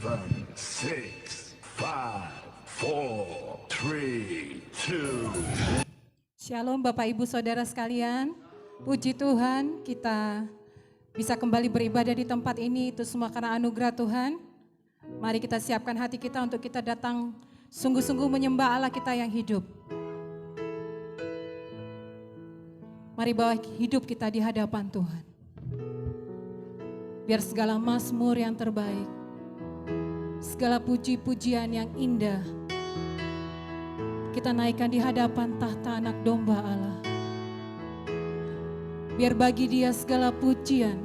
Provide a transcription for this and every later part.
7, 6, 5, 4, 3, 2. Shalom Bapak Ibu Saudara sekalian. Puji Tuhan kita bisa kembali beribadah di tempat ini. Itu semua karena anugerah Tuhan. Mari kita siapkan hati kita untuk kita datang sungguh-sungguh menyembah Allah kita yang hidup. Mari bawa hidup kita di hadapan Tuhan. Biar segala mazmur yang terbaik, segala puji-pujian yang indah, kita naikkan di hadapan tahta anak domba Allah. Biar bagi Dia segala pujian,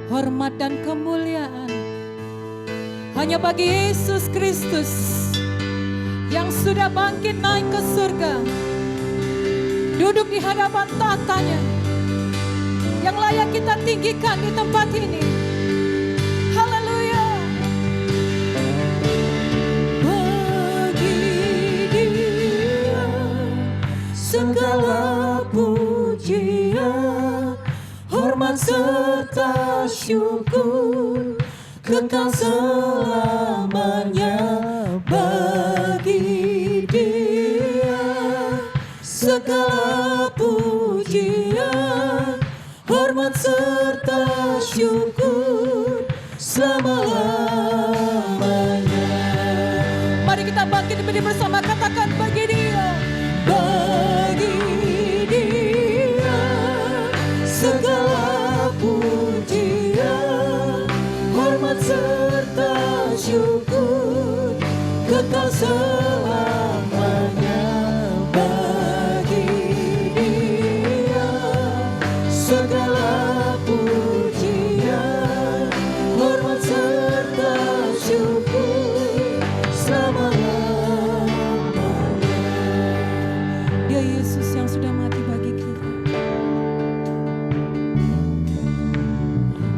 hormat dan kemuliaan hanya bagi Yesus Kristus yang sudah bangkit naik ke surga, duduk di hadapan tahtanya, yang layak kita tinggikan di tempat ini. Haleluya. Bagi Dia segala pujian, hormat serta syukur kekal selamanya. Bagi Dia segala pujian, hormat serta syukur selama-lamanya. Mari kita bangkit berdiri bersama, katakan bagi Dia. Bagi Dia segala pujian, hormat serta syukur kekal selamanya. Bagi Dia segala pujian, hormat serta syukur selama-lamanya. Dia Yesus yang sudah mati bagi kita.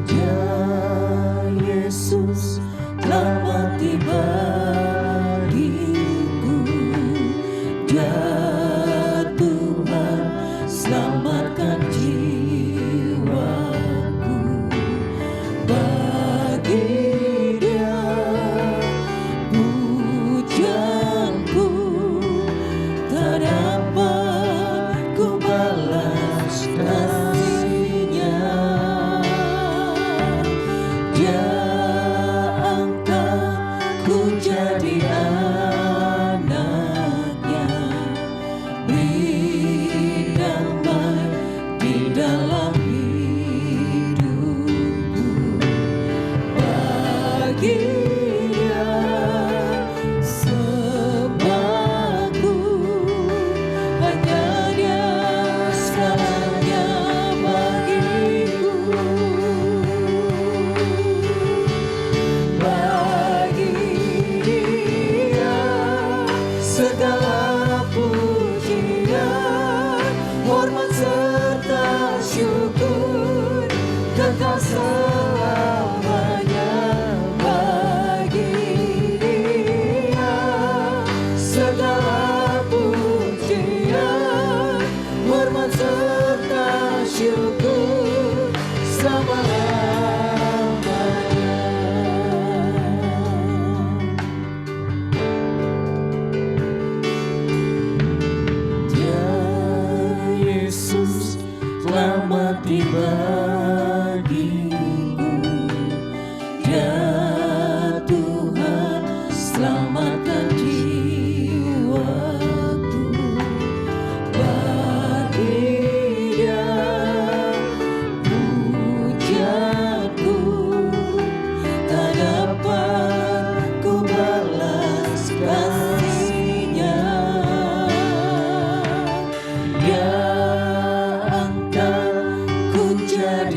Dia Yesus telah mati bagiku. Dia Tuhan selamatkan jiwaku. Bagi Dia pujianku tak dapat ku balas kasih-Nya. Dia angkat ku jadi anak-Nya, beri damai di dalam hidupku. Bagi Dia sebabku, hanya Dia segalanya bagiku. Bagi Dia segala pujian, hormat serta syukur kekal selamanya. Bagi Dia segala pujian, hormat serta syukur selama-lamanya. Dia Yesus telah mati bagiku. Dia Tuhan selamatkan jiwaku. Bagi Dia pujianku tak dapat ku balas kasih-Nya. Dia angkat ku jadi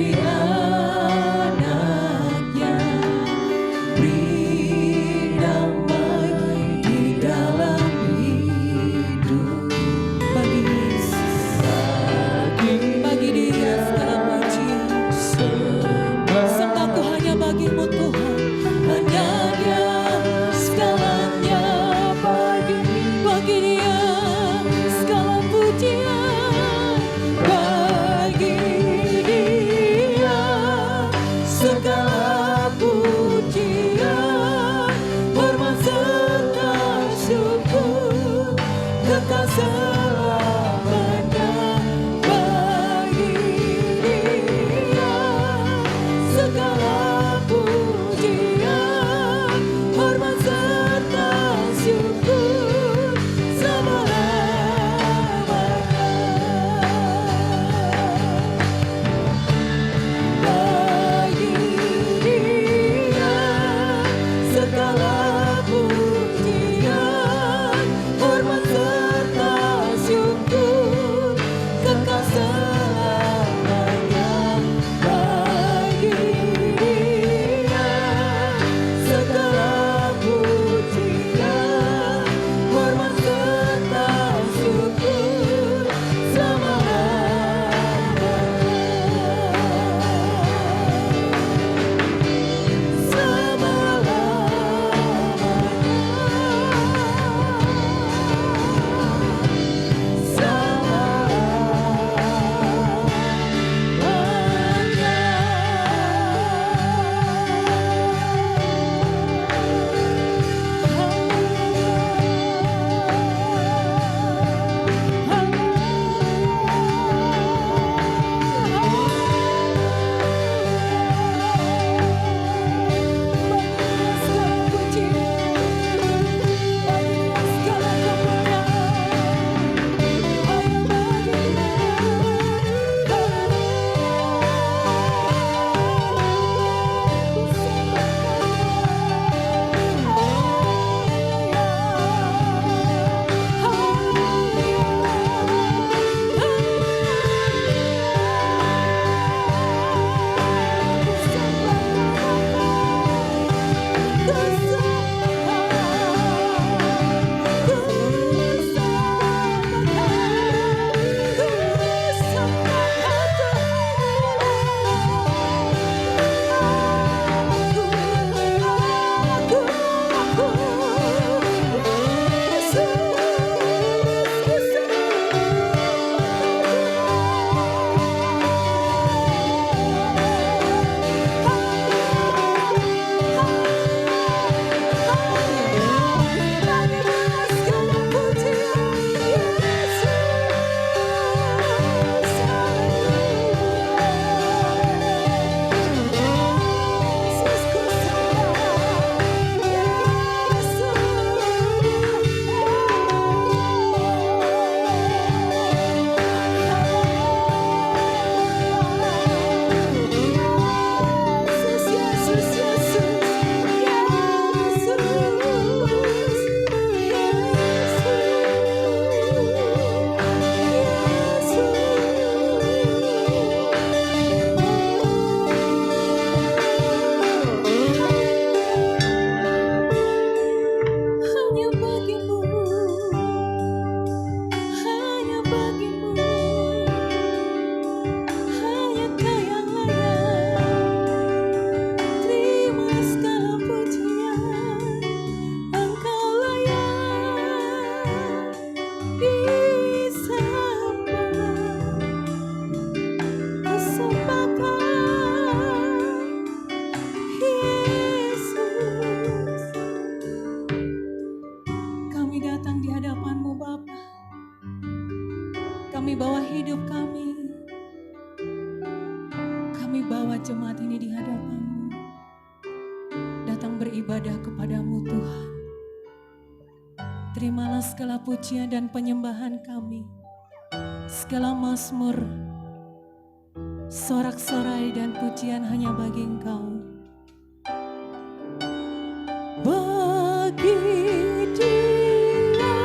jemaat ini di hadapan-Mu, datang beribadah kepadamu Tuhan. Terimalah segala pujian dan penyembahan kami, segala mazmur, sorak-sorai dan pujian hanya bagi Engkau. Bagi Dia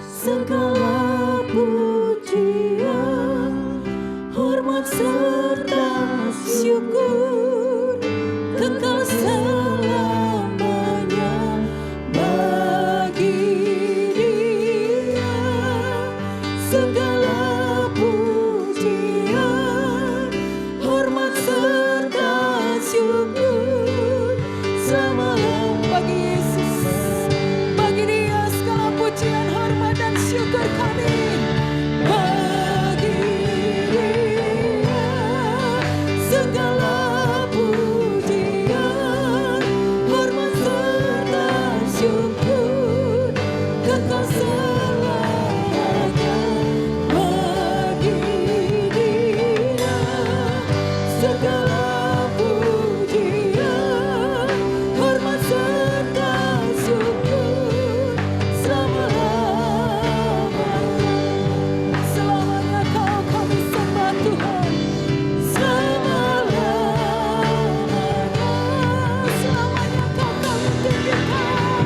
segala pujian, hormat serta syukur kekal selamanya. Bagi Dia segala pujian, hormat serta syukur selama-lamanya. Bagi Yesus, bagi Dia segala pujian, hormat dan syukur kami. Bagi Dia segala pujian, hormat serta syukur kekal selamanya. Bagi Dia segala pujian, hormat serta syukur selama-lamanya. Selamanya Kau kami sembah Tuhan, selama-lamanya. Selamanya Kau kami tinggikan,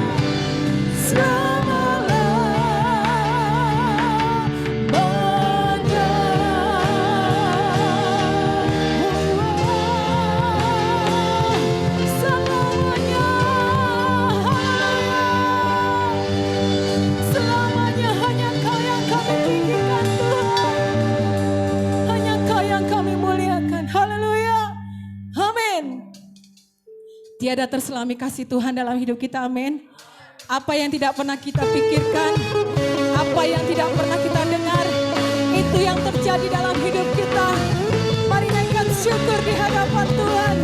selama-lamanya. Selamanya, selamanya hanya Kau yang kami tinggikan Tuhan, hanya Kau yang kami muliakan. Haleluya, amin. Tiada terselami kasih Tuhan dalam hidup kita, amin. Apa yang tidak pernah kita pikirkan, apa yang tidak pernah kita dengar, itu yang terjadi dalam hidup kita. Mari naikkan syukur di hadapan Tuhan.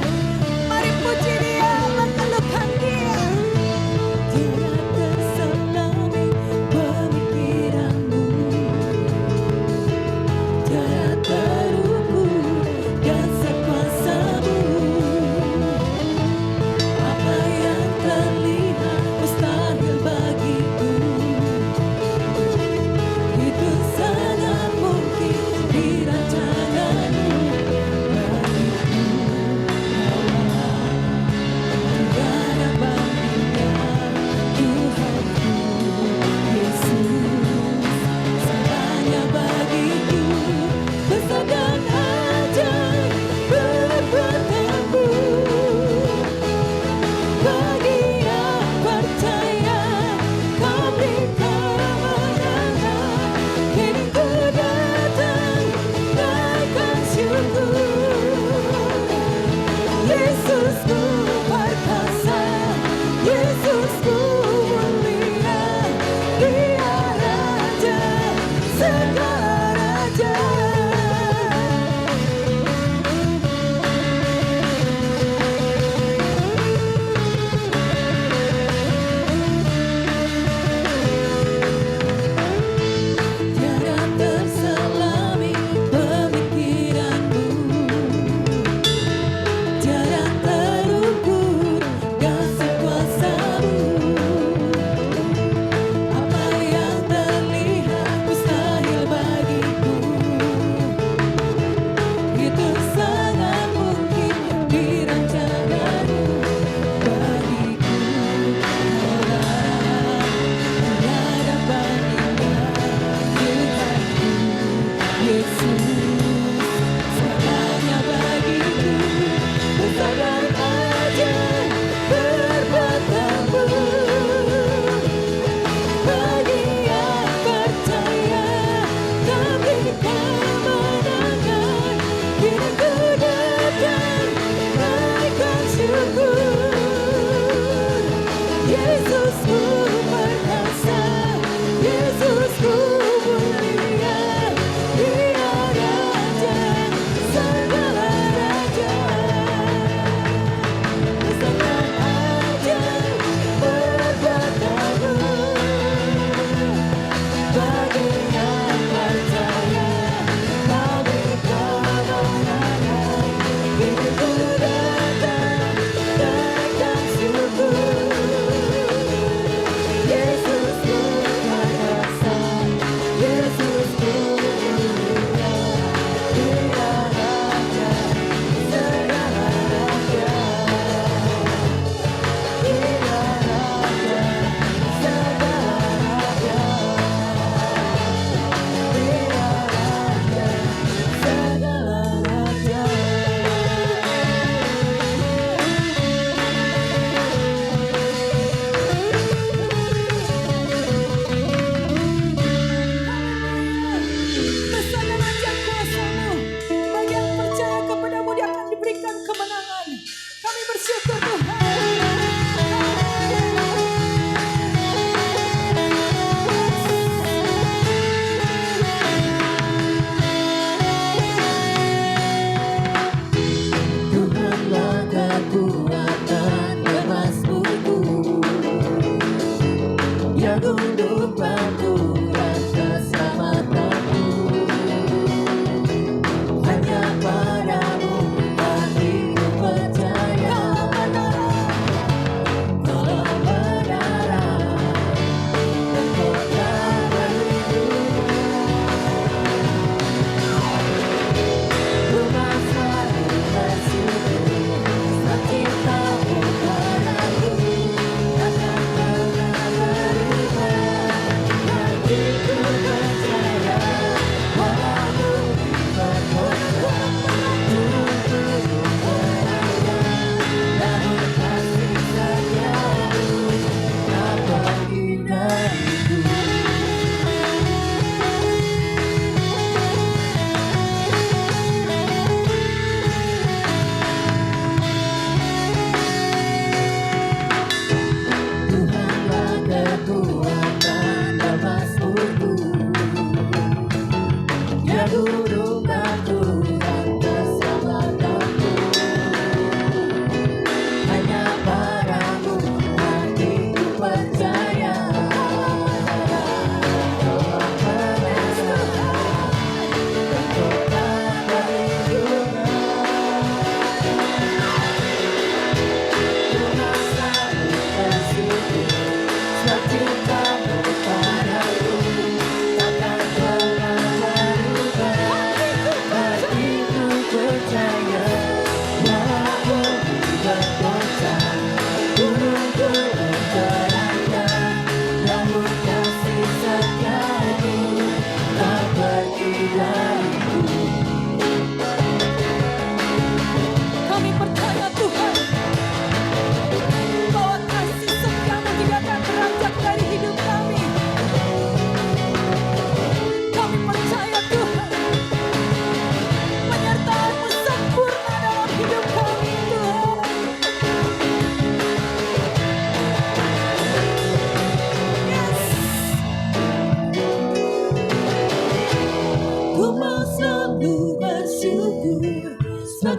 Mari puji Dia, lakukan Dia. Tiada terselami pemikiranmu, tiada terukur dasar kuasa-Mu. Apa yang terlihat mustahil bagiku, itu sangat mungkin di rancangan-Mu bagiku. Tiada bandingnya Tuhanku Yesus, segalanya bagiku besar dan ajaib perbuatan-Mu. Bagi yang percaya Kau beri kemenangan. Kini ku datang naikkan syukur. Yesusku perkasa, Yesusku mulia, Dia Raja segala raja. Tiada terselami pemikiran-Mu, tiada terukur dasar kuasa-Mu. Apa yang terlihat mustahil bagiku, itu sangat mungkin di rancangan-Mu bagiku. Tiada bandingnya Tuhanku Yesus, segalanya bagiku besar dan ajaib perbuatan-Mu. Bagi yang percaya Kau beri kemenangan. Kini ku datang naikkan syukur. Yesusku perkasa, Yesusku mulia, Dia Raja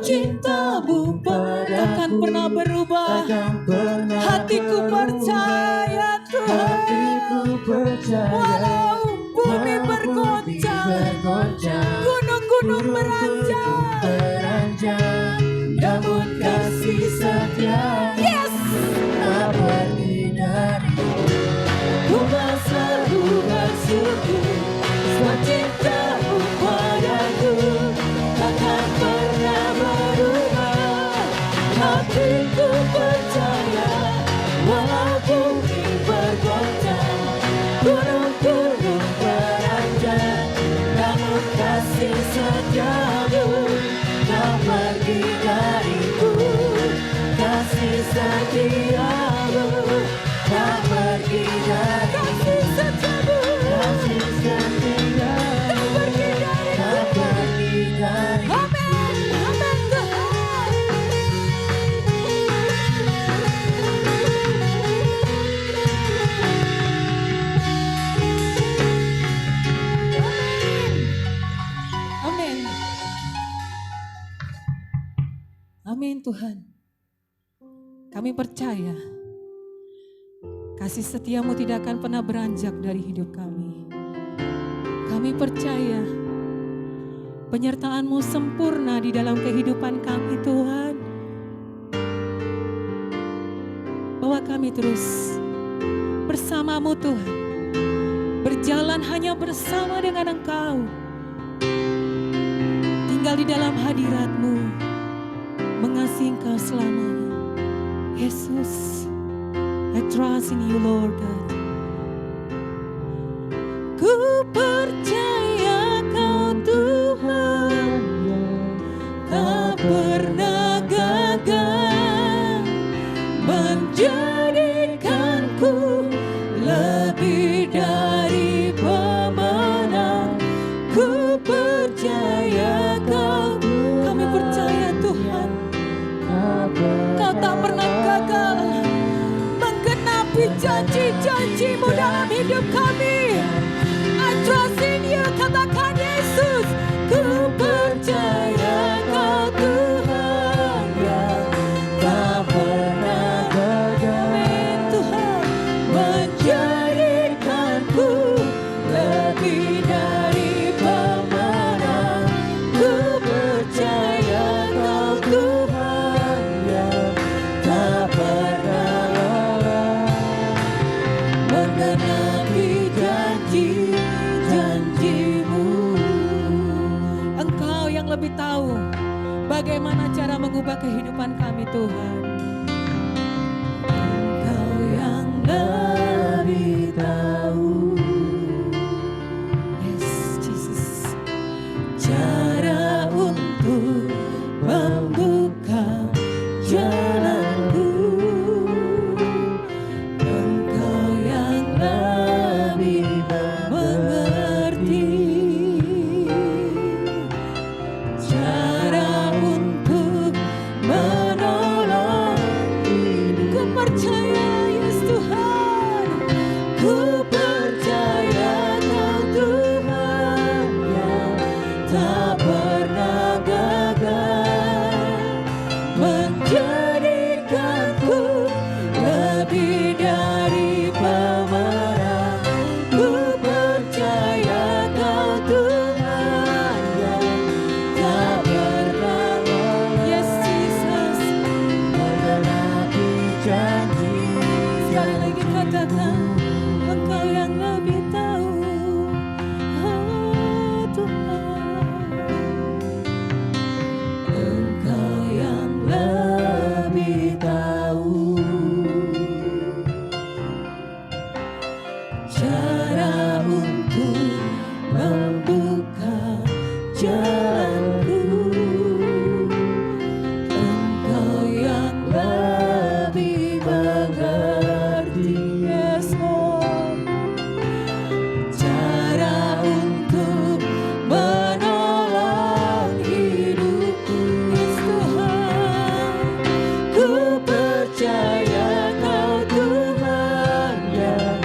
cintamu takkan padaku pernah berubah. takkan pernah Hatiku berubah. percaya Tuhan, Hatiku percaya walau bumi walaupun bergoncang, bergoncang, gunung-gunung beranjak. beranjak, namun kasih setiamu Yes, tak pergi dariku. Ku kan selalu bersyukur sebab cintamu padaku takkan pernah berubah. Hatiku percaya walaupun bumi bergoncang, gunung-gunung beranjak, namun kasih setiamu tak pergi dariku. Kasih setiamu tak pergi dariku. kasih setiamu Kasih setiamu tak pergi dariku. tak pergi dariku. Amin, amin Tuhan. Amin. Amin Tuhan. Kami percaya kasih setiamu tidak akan pernah beranjak dari hidup kami. Kami percaya penyertaan-Mu sempurna di dalam kehidupan kami Tuhan. Bahwa kami terus bersama-Mu Tuhan. Berjalan hanya bersama dengan Engkau. Tinggal di dalam hadirat-Mu. Mengasihi Engkau selamanya. Yesus, I trust in you Lord God. Ku percaya Kau Tuhan, tak pernah gagal menjadikanku lebih dari pemenang. Ku percaya Kau, kami percaya Tuhan, Kau tak pernah gagal menggenapi janji-janji-Mu dalam hidup kami. I trust in you, katakan Yesus. Ku percaya Kau Tuhan yang Tak pernah gagal amin Tuhan, menjadikanku lebih dari pemenang. Ku percaya Kau Tuhan yang tak pernah lelah menggenapi janji-janji-Mu. Engkau yang lebih tahu bagaimana cara mengubah kehidupan kami Tuhan. Engkau yang lebih tahu Yes Jesus. cara untuk membuka jalanku. Engkau yang lebih mengerti cara untuk menolong hidup. Ku percaya Yes Tuhan. Ku percaya Kau Tuhan yang tak pernah gagal menjadikanku lebih dari pemenang. Ku percaya Kau Tuhan yang tak pernah lelah Yes Jesus. menggenapi janji. Sekali lagi katakan, Engkau yang lebih tahu. Oh Tuhan. Engkau yang lebih tahu cara untuk membuka jalanku. Engkau yang lebih mengerti Yes Lord. cara untuk menolong hidupku. Yes Tuhan. Ku percaya Kau Tuhan yang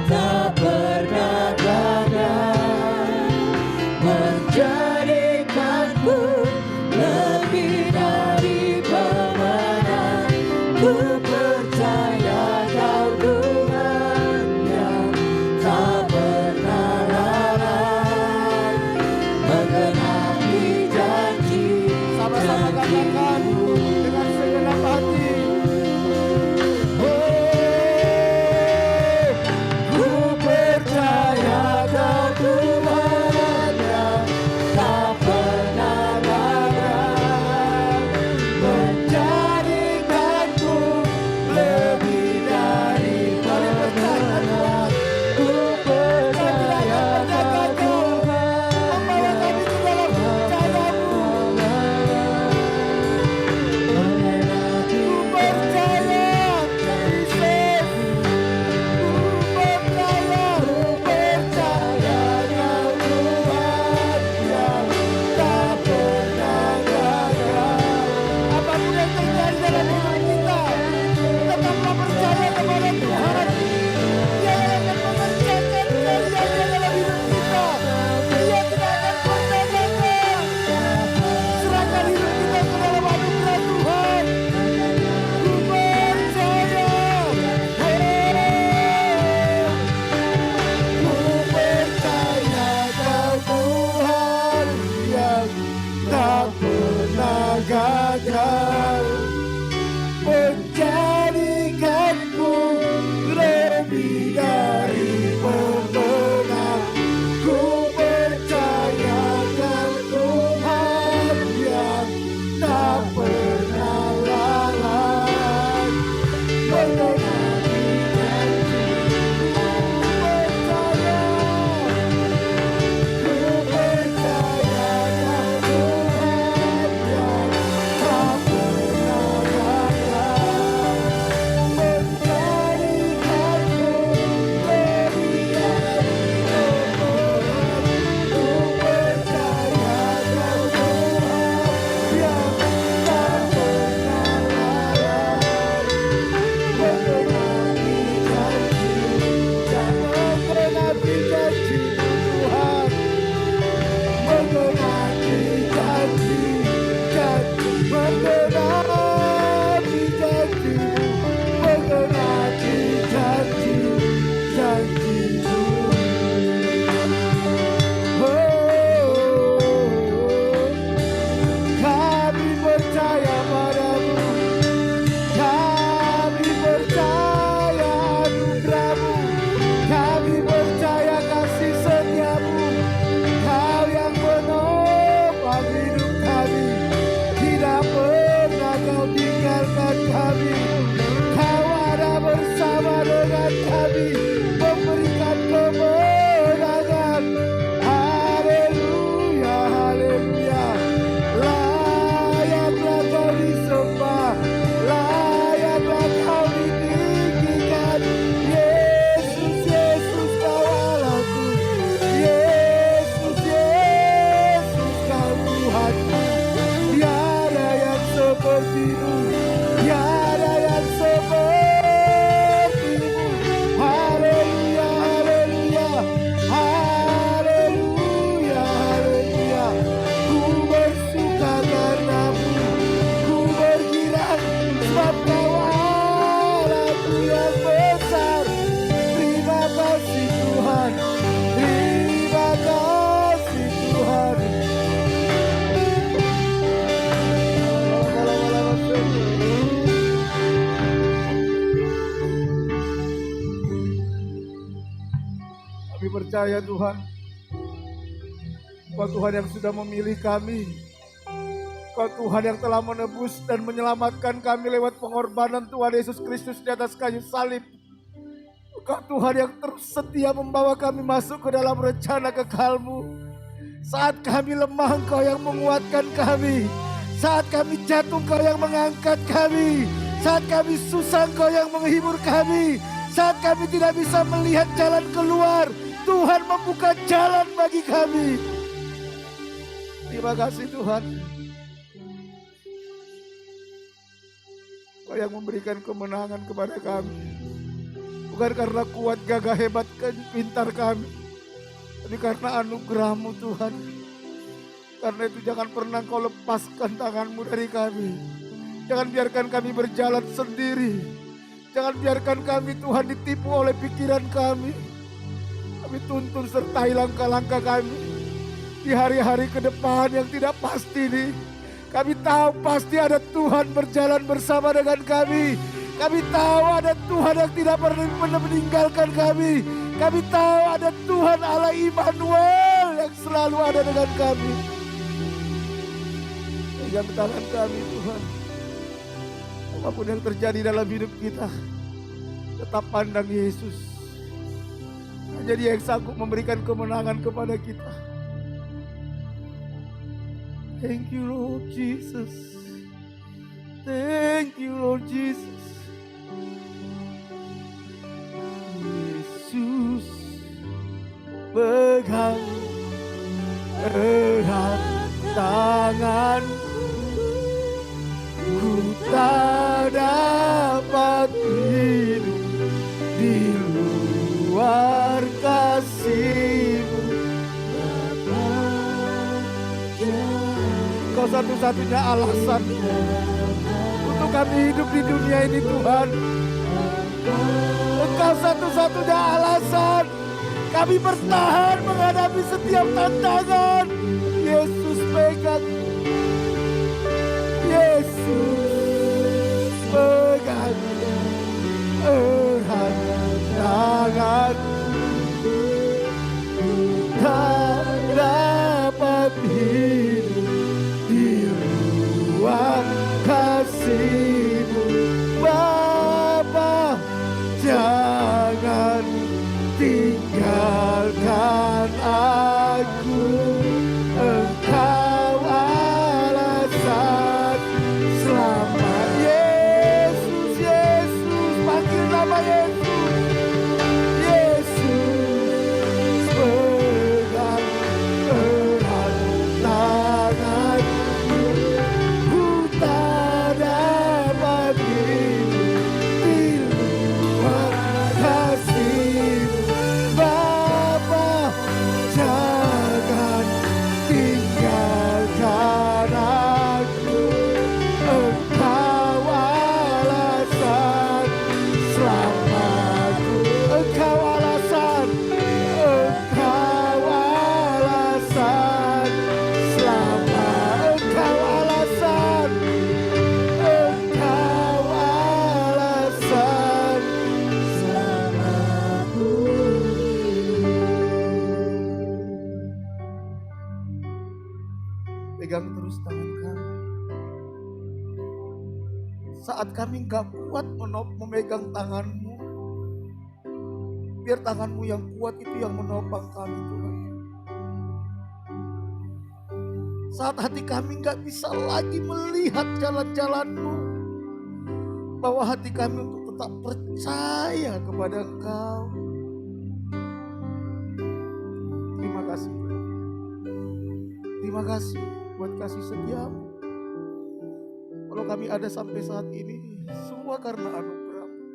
tak pernah gagal menjadikan tak pernah gagal, menjadikanku lebih dari pemenang. Ku percayakan Tuhan yang tak pernah lalai, menerangi janji-Ku percaya. Ku percayakan Tuhan yang tak pernah gagal, menjadikanku lebih dari pemenang. Ku percayakan Tuhan yang tak pernah lalai, menerangi janji, jangan menerangi janji Tuhan, menerangi janji, janji menerangi janji-Mu, menerangi janji, janji-Mu. Kami percaya padamu, kami percaya anugerah-Mu, kami percaya kasih setia-Mu. Kau yang menopang hidup kami, tidak pernah Kau tinggalkan kami. Kau ada bersama dengan kami, memberikan kemenangan. Haleluya, haleluya. Layaklah Kau disembah, layaklah Kau ditinggikan. Yesus, Yesus Kau Allahku, Yesus, Yesus Kau Tuhanku. Tiada yang seperti-Mu, tiada yang seperti-Mu. Haleluya, haleluya, haleluya, haleluya. Ku bersuka karena-Mu, ku bergirang sebab Kau Allahku yang besar. Terima kasih Tuhan, terima kasih Tuhan. Kami percaya Tuhan, Kau Tuhan yang sudah memilih kami, Kau Tuhan yang telah menebus dan menyelamatkan kami lewat pengorbanan Tuhan Yesus Kristus di atas kayu salib. Kau Tuhan yang terus setia membawa kami masuk ke dalam rencana kekal-Mu. Saat kami lemah, Engkau yang menguatkan kami. Saat kami jatuh, Engkau yang mengangkat kami. Saat kami susah, Engkau yang menghibur kami. Saat kami tidak bisa melihat jalan keluar, Tuhan membuka jalan bagi kami. Terima kasih Tuhan. Kau yang memberikan kemenangan kepada kami. Bukan karena kuat, gagah, hebat, pintar kami, tapi karena anugerah-Mu Tuhan. Karena itu jangan pernah Kau lepaskan tangan-Mu dari kami. Jangan biarkan kami berjalan sendiri. Jangan biarkan kami Tuhan ditipu oleh pikiran kami. Kami tuntun sertai langkah-langkah kami di hari-hari ke depan yang tidak pasti ini. Kami tahu pasti ada Tuhan berjalan bersama dengan kami. Kami tahu ada Tuhan yang tidak pernah meninggalkan kami. Kami tahu ada Tuhan Allah Immanuel yang selalu ada dengan kami. Pegang tangan kami Tuhan. Apapun yang terjadi dalam hidup kita, tetap pandang Yesus. Hanya Dia yang sanggup memberikan kemenangan kepada kita. Thank you Lord Jesus. Thank you Lord Jesus. Yesus pegang erat tanganku. Ku tak dapat hidup di luar kasih-Mu. Kau satu-satunya alasan untuk kami hidup di dunia ini Tuhan. Engkau satu-satunya alasan kami bertahan menghadapi setiap tantangan. Yesus pegang tangan kami. Saat kami gak kuat memegang tangan-Mu, biar tangan-Mu yang kuat itu yang menopang kami Tuhan. Saat hati kami gak bisa lagi melihat jalan-jalan-Mu, bawa hati kami untuk tetap percaya kepada Engkau. Terima kasih. Terima kasih buat kasih setia-Mu. Kalau kami ada sampai saat ini, semua karena anugerah-Mu.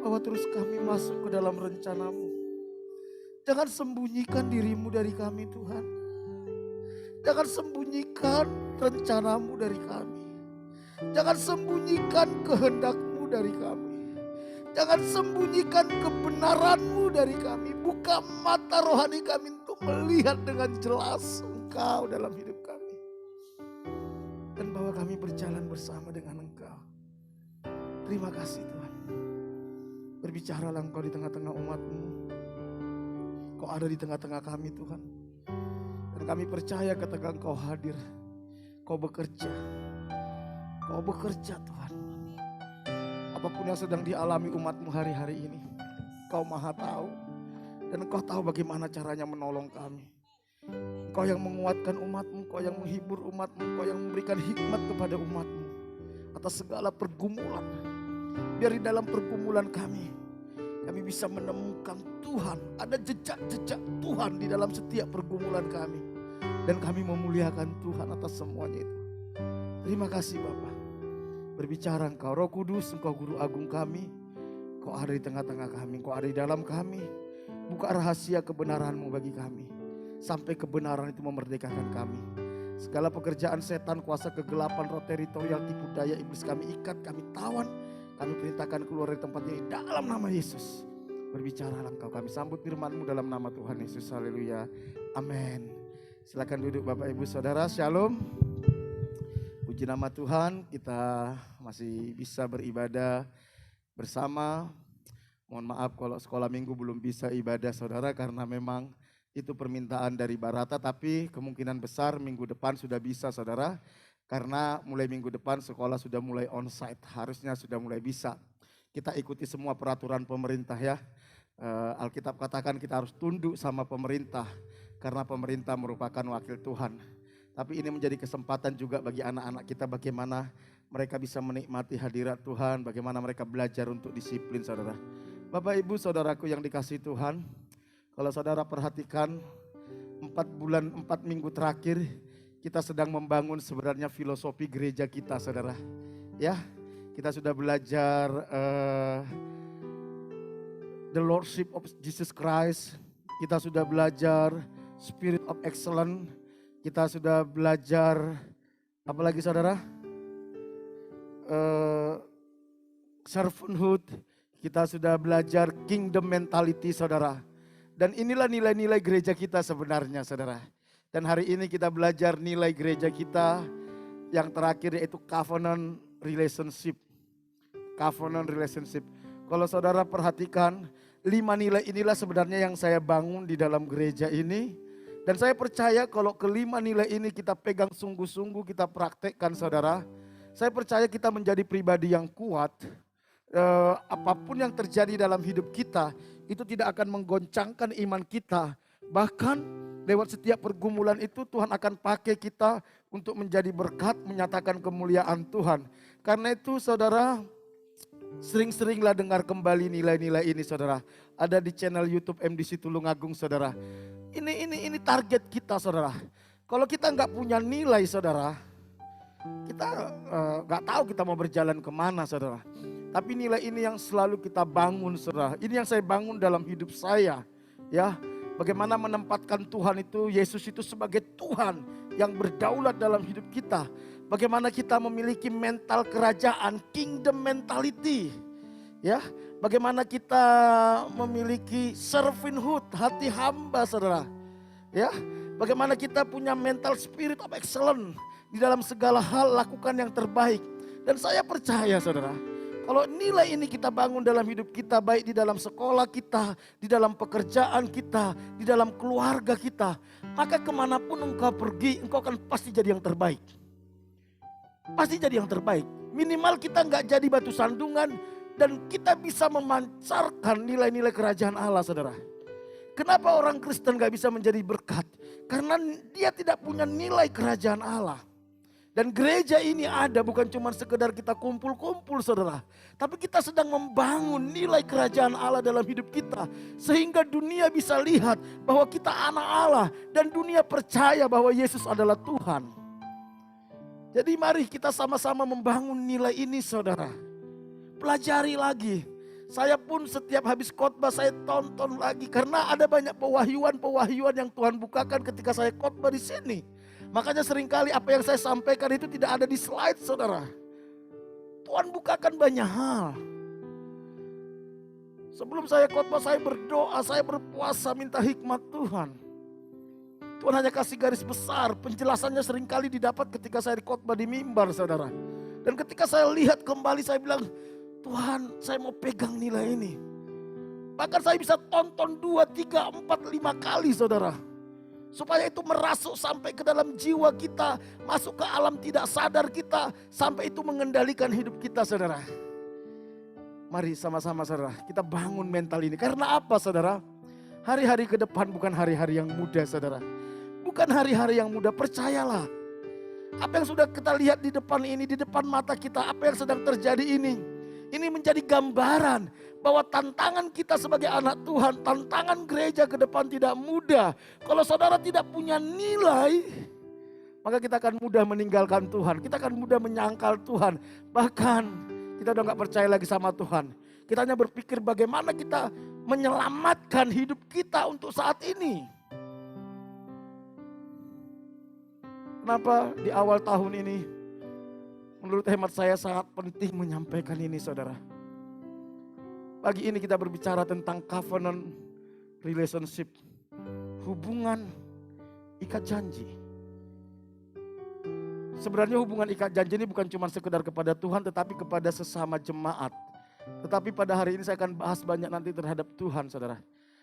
Bahwa terus kami masuk ke dalam rencana-Mu. Jangan sembunyikan diri-Mu dari kami Tuhan. Jangan sembunyikan rencana-Mu dari kami. Jangan sembunyikan kehendak-Mu dari kami. Jangan sembunyikan kebenaran-Mu dari kami. Buka mata rohani kami untuk melihat dengan jelas Engkau dalam hidup kami. Dan bahwa kami berjalan bersama dengan Engkau. Terima kasih Tuhan. Berbicaralah Engkau di tengah-tengah umat-Mu. Kau ada di tengah-tengah kami Tuhan. Dan kami percaya ketika Engkau hadir. Kau bekerja. Kau bekerja Tuhan. Apapun yang sedang dialami umat-Mu hari-hari ini. Kau maha tahu. Dan Engkau tahu bagaimana caranya menolong kami. Engkau yang menguatkan umat-Mu, Engkau yang menghibur umat-Mu, Engkau yang memberikan hikmat kepada umat-Mu atas segala pergumulan. Biar di dalam pergumulan kami bisa menemukan Tuhan. Ada jejak-jejak Tuhan di dalam setiap pergumulan kami. Dan kami memuliakan Tuhan atas semuanya itu. Terima kasih Bapa. Berbicara Engkau, Roh Kudus, Engkau Guru Agung kami. Engkau ada di tengah-tengah kami, Engkau ada di dalam kami. Buka rahasia kebenaran-Mu bagi kami. Sampai kebenaran itu memerdekakan kami. Segala pekerjaan setan, kuasa kegelapan, roh teritorial, tipu daya iblis kami ikat, kami tawan. Kami perintahkan keluar dari tempat ini dalam nama Yesus. Berbicaralah Engkau, kami sambut firman-Mu dalam nama Tuhan Yesus. Haleluya. Amin. Silakan duduk Bapak Ibu Saudara. Shalom. Puji nama Tuhan, kita masih bisa beribadah bersama. Mohon maaf kalau sekolah minggu belum bisa ibadah saudara karena memang itu permintaan dari Barata, tapi kemungkinan besar minggu depan sudah bisa saudara. Karena mulai minggu depan sekolah sudah mulai onsite, harusnya sudah mulai bisa. Kita ikuti semua peraturan pemerintah ya. Alkitab katakan kita harus tunduk sama pemerintah karena pemerintah merupakan wakil Tuhan. Tapi ini menjadi kesempatan juga bagi anak-anak kita bagaimana mereka bisa menikmati hadirat Tuhan, bagaimana mereka belajar untuk disiplin saudara. Bapak Ibu Saudaraku yang dikasihi Tuhan, kalau saudara perhatikan 4 minggu terakhir kita sedang membangun sebenarnya filosofi gereja kita saudara. Ya, kita sudah belajar the Lordship of Jesus Christ, kita sudah belajar Spirit of Excellence, kita sudah belajar apa lagi saudara? Servanthood, kita sudah belajar kingdom mentality saudara. Dan inilah nilai-nilai gereja kita sebenarnya saudara. Dan hari ini kita belajar nilai gereja kita yang terakhir yaitu covenant relationship. Covenant relationship. Kalau saudara perhatikan 5 nilai inilah sebenarnya yang saya bangun di dalam gereja ini. Dan saya percaya kalau kelima nilai ini kita pegang sungguh-sungguh, kita praktekkan saudara. Saya percaya kita menjadi pribadi yang kuat. Apapun yang terjadi dalam hidup kita itu tidak akan menggoncangkan iman kita. Bahkan lewat setiap pergumulan itu Tuhan akan pakai kita untuk menjadi berkat, menyatakan kemuliaan Tuhan. Karena itu saudara, sering-seringlah dengar kembali nilai-nilai ini saudara. Ada di channel YouTube MDC Tulungagung saudara. Ini target kita saudara. Kalau kita nggak punya nilai saudara, kita nggak tahu kita mau berjalan kemana saudara. Tapi nilai ini yang selalu kita bangun saudara. Ini yang saya bangun dalam hidup saya. Ya, bagaimana menempatkan Tuhan itu, Yesus itu sebagai Tuhan yang berdaulat dalam hidup kita. Bagaimana kita memiliki mental kerajaan, kingdom mentality. Ya, bagaimana kita memiliki servanthood, hati hamba saudara. Ya, bagaimana kita punya mental spirit of excellence. Di dalam segala hal lakukan yang terbaik. Dan saya percaya saudara, Kalau nilai ini kita bangun dalam hidup kita, baik di dalam sekolah kita, di dalam pekerjaan kita, di dalam keluarga kita, maka kemanapun engkau pergi, engkau akan pasti jadi yang terbaik. Pasti jadi yang terbaik. Minimal kita nggak jadi batu sandungan dan kita bisa memancarkan nilai-nilai kerajaan Allah, saudara. Kenapa orang Kristen nggak bisa menjadi berkat? Karena dia tidak punya nilai kerajaan Allah. Dan gereja ini ada bukan cuma sekedar kita kumpul-kumpul, saudara. Tapi kita sedang membangun nilai kerajaan Allah dalam hidup kita. Sehingga dunia bisa lihat bahwa kita anak Allah. Dan dunia percaya bahwa Yesus adalah Tuhan. Jadi mari kita sama-sama membangun nilai ini, saudara. Pelajari lagi. Saya pun setiap habis khotbah saya tonton lagi. Karena ada banyak pewahyuan yang Tuhan bukakan ketika saya khotbah di sini. Makanya seringkali apa yang saya sampaikan itu tidak ada di slide, saudara. Tuhan bukakan banyak hal. Sebelum saya khotbah, saya berdoa, saya berpuasa minta hikmat Tuhan. Tuhan hanya kasih garis besar, penjelasannya seringkali didapat ketika saya khotbah di mimbar, saudara. Dan ketika saya lihat kembali, saya bilang, Tuhan, saya mau pegang nilai ini. Bahkan saya bisa tonton 2, 3, 4, 5 kali, saudara. Supaya itu merasuk sampai ke dalam jiwa kita, masuk ke alam tidak sadar kita, sampai itu mengendalikan hidup kita, saudara. Mari sama-sama, saudara, kita bangun mental ini. Karena apa, saudara? Hari-hari ke depan bukan hari-hari yang mudah, saudara. Bukan hari-hari yang mudah, percayalah. Apa yang sudah kita lihat di depan ini, di depan mata kita, apa yang sedang terjadi ini menjadi gambaran bahwa tantangan kita sebagai anak Tuhan, tantangan gereja ke depan tidak mudah. Kalau saudara tidak punya nilai, maka kita akan mudah meninggalkan Tuhan. Kita akan mudah menyangkal Tuhan. Bahkan kita udah gak percaya lagi sama Tuhan. Kita hanya berpikir bagaimana kita menyelamatkan hidup kita untuk saat ini. Kenapa di awal tahun ini, menurut hemat saya sangat penting menyampaikan ini, saudara. Pagi ini kita berbicara tentang covenant relationship. Hubungan ikat janji. Sebenarnya hubungan ikat janji ini bukan cuma sekedar kepada Tuhan, tetapi kepada sesama jemaat. Tetapi pada hari ini saya akan bahas banyak nanti terhadap Tuhan, saudara.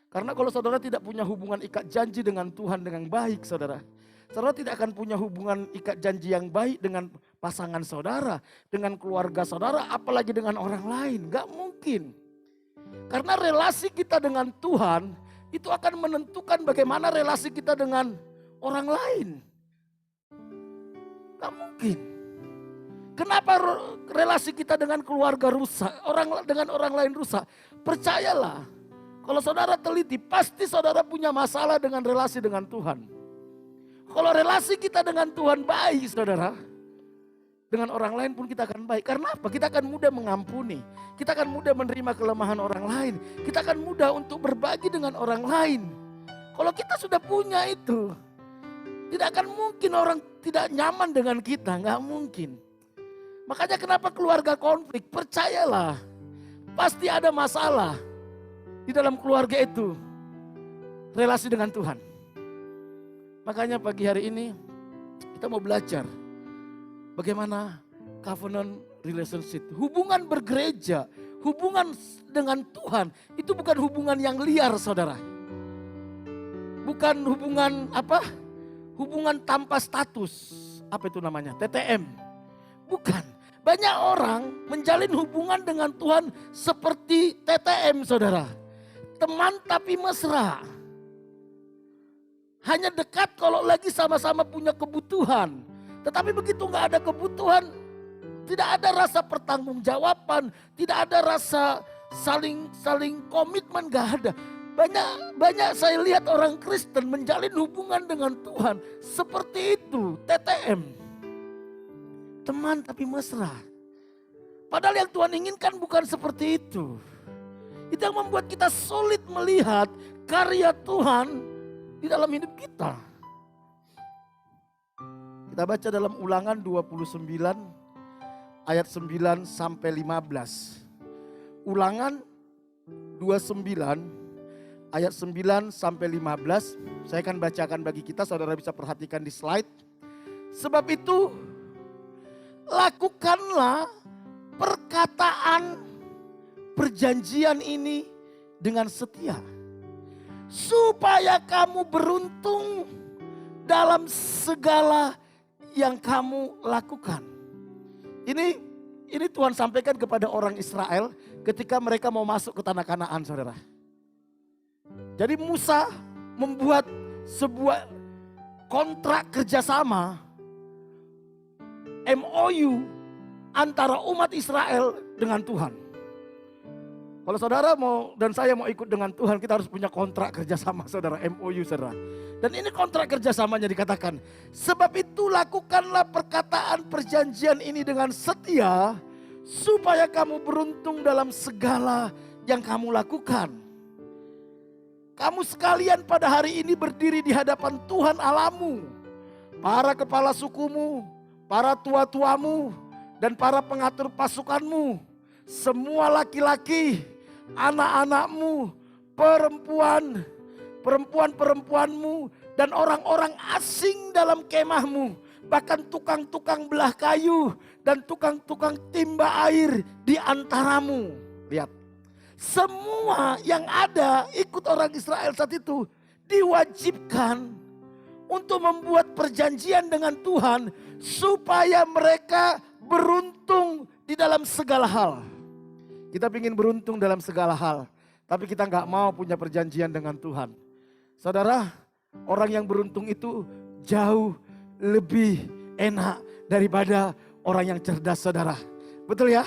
Karena kalau saudara tidak punya hubungan ikat janji dengan Tuhan dengan baik, saudara, saudara tidak akan punya hubungan ikat janji yang baik dengan pasangan saudara, dengan keluarga saudara, apalagi dengan orang lain. Gak mungkin. Karena relasi kita dengan Tuhan itu akan menentukan bagaimana relasi kita dengan orang lain. Gak mungkin. Kenapa relasi kita dengan keluarga rusak, dengan orang lain rusak? Percayalah, kalau saudara teliti, pasti saudara punya masalah dengan relasi dengan Tuhan. Kalau relasi kita dengan Tuhan baik, saudara, dengan orang lain pun kita akan baik. Karena apa? Kita akan mudah mengampuni. Kita akan mudah menerima kelemahan orang lain. Kita akan mudah untuk berbagi dengan orang lain. Kalau kita sudah punya itu, tidak akan mungkin orang tidak nyaman dengan kita. Nggak mungkin. Makanya kenapa keluarga konflik? Percayalah, pasti ada masalah di dalam keluarga itu. Relasi dengan Tuhan. Makanya pagi hari ini kita mau belajar bagaimana covenant relationship. Hubungan bergereja, hubungan dengan Tuhan itu bukan hubungan yang liar, saudara. Bukan hubungan apa? Hubungan tanpa status. Apa itu namanya? TTM. Bukan. Banyak orang menjalin hubungan dengan Tuhan seperti TTM, saudara. Teman tapi mesra. Hanya dekat kalau lagi sama-sama punya kebutuhan. Tetapi begitu nggak ada kebutuhan, tidak ada rasa pertanggungjawaban, tidak ada rasa saling komitmen, nggak ada. Banyak saya lihat orang Kristen menjalin hubungan dengan Tuhan seperti itu, TTM. Teman tapi mesra. Padahal yang Tuhan inginkan bukan seperti itu. Itu yang membuat kita sulit melihat karya Tuhan di dalam hidup kita. Kita baca dalam Ulangan 29 ayat 9 sampai 15. Ulangan 29 ayat 9 sampai 15. Saya akan bacakan bagi kita, saudara bisa perhatikan di slide. Sebab itu lakukanlah perkataan perjanjian ini dengan setia. Supaya kamu beruntung dalam segala yang kamu lakukan. Ini Tuhan sampaikan kepada orang Israel ketika mereka mau masuk ke tanah Kanaan, saudara. Jadi Musa membuat sebuah kontrak kerjasama MOU antara umat Israel dengan Tuhan. Kalau saudara mau dan saya mau ikut dengan Tuhan, kita harus punya kontrak kerjasama, saudara, MOU, saudara. Dan ini kontrak kerjasamanya dikatakan, sebab itu lakukanlah perkataan perjanjian ini dengan setia, supaya kamu beruntung dalam segala yang kamu lakukan. Kamu sekalian pada hari ini berdiri di hadapan Tuhan Allahmu, para kepala sukumu, para tua-tuamu, dan para pengatur pasukanmu, semua laki-laki, anak-anakmu, perempuan-perempuanmu, dan orang-orang asing dalam kemahmu, bahkan tukang-tukang belah kayu dan tukang-tukang timba air di antaramu. Lihat, semua yang ada ikut orang Israel saat itu diwajibkan untuk membuat perjanjian dengan Tuhan supaya mereka beruntung di dalam segala hal. Kita ingin beruntung dalam segala hal, tapi kita nggak mau punya perjanjian dengan Tuhan. Saudara, orang yang beruntung itu jauh lebih enak daripada orang yang cerdas, saudara. Betul ya?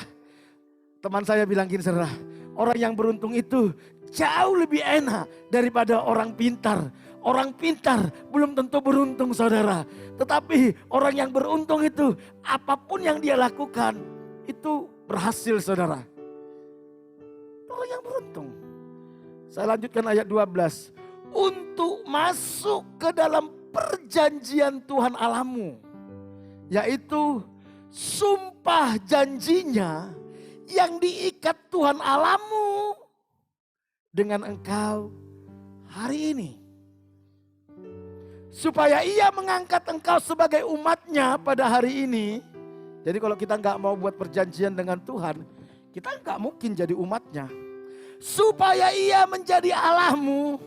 Teman saya bilang gini, saudara, orang yang beruntung itu jauh lebih enak daripada orang pintar. Orang pintar belum tentu beruntung, saudara. Tetapi orang yang beruntung itu apapun yang dia lakukan itu berhasil, saudara. Orang yang beruntung. Saya lanjutkan ayat 12. Untuk masuk ke dalam perjanjian Tuhan Allahmu, yaitu sumpah janjinya yang diikat Tuhan Allahmu dengan engkau hari ini. Supaya ia mengangkat engkau sebagai umatnya pada hari ini. Jadi kalau kita nggak mau buat perjanjian dengan Tuhan, kita nggak mungkin jadi umatnya. Supaya ia menjadi Allahmu,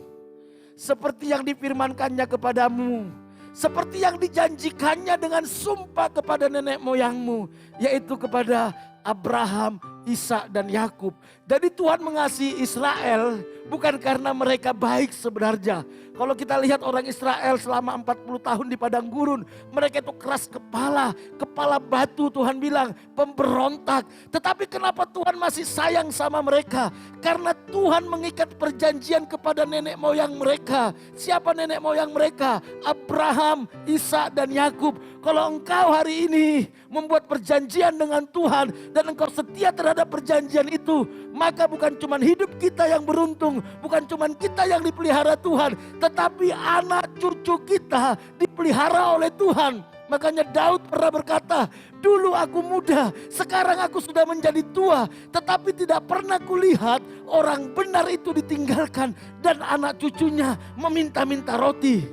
seperti yang difirmankannya kepadamu, seperti yang dijanjikannya dengan sumpah kepada nenek moyangmu, yaitu kepada Abraham, Ishak dan Yakub. Jadi Tuhan mengasihi Israel bukan karena mereka baik sebenarnya. Kalau kita lihat orang Israel selama 40 tahun di padang gurun, mereka itu keras kepala, kepala batu, Tuhan bilang pemberontak. Tetapi kenapa Tuhan masih sayang sama mereka? Karena Tuhan mengikat perjanjian kepada nenek moyang mereka. Siapa nenek moyang mereka? Abraham, Ishak dan Yakub. Kalau engkau hari ini membuat perjanjian dengan Tuhan dan engkau setia terhadap perjanjian itu, maka bukan cuma hidup kita yang beruntung, bukan cuma kita yang dipelihara Tuhan, tetapi anak cucu kita dipelihara oleh Tuhan. Makanya Daud pernah berkata, dulu aku muda, sekarang aku sudah menjadi tua, tetapi tidak pernah kulihat orang benar itu ditinggalkan dan anak cucunya meminta-minta roti.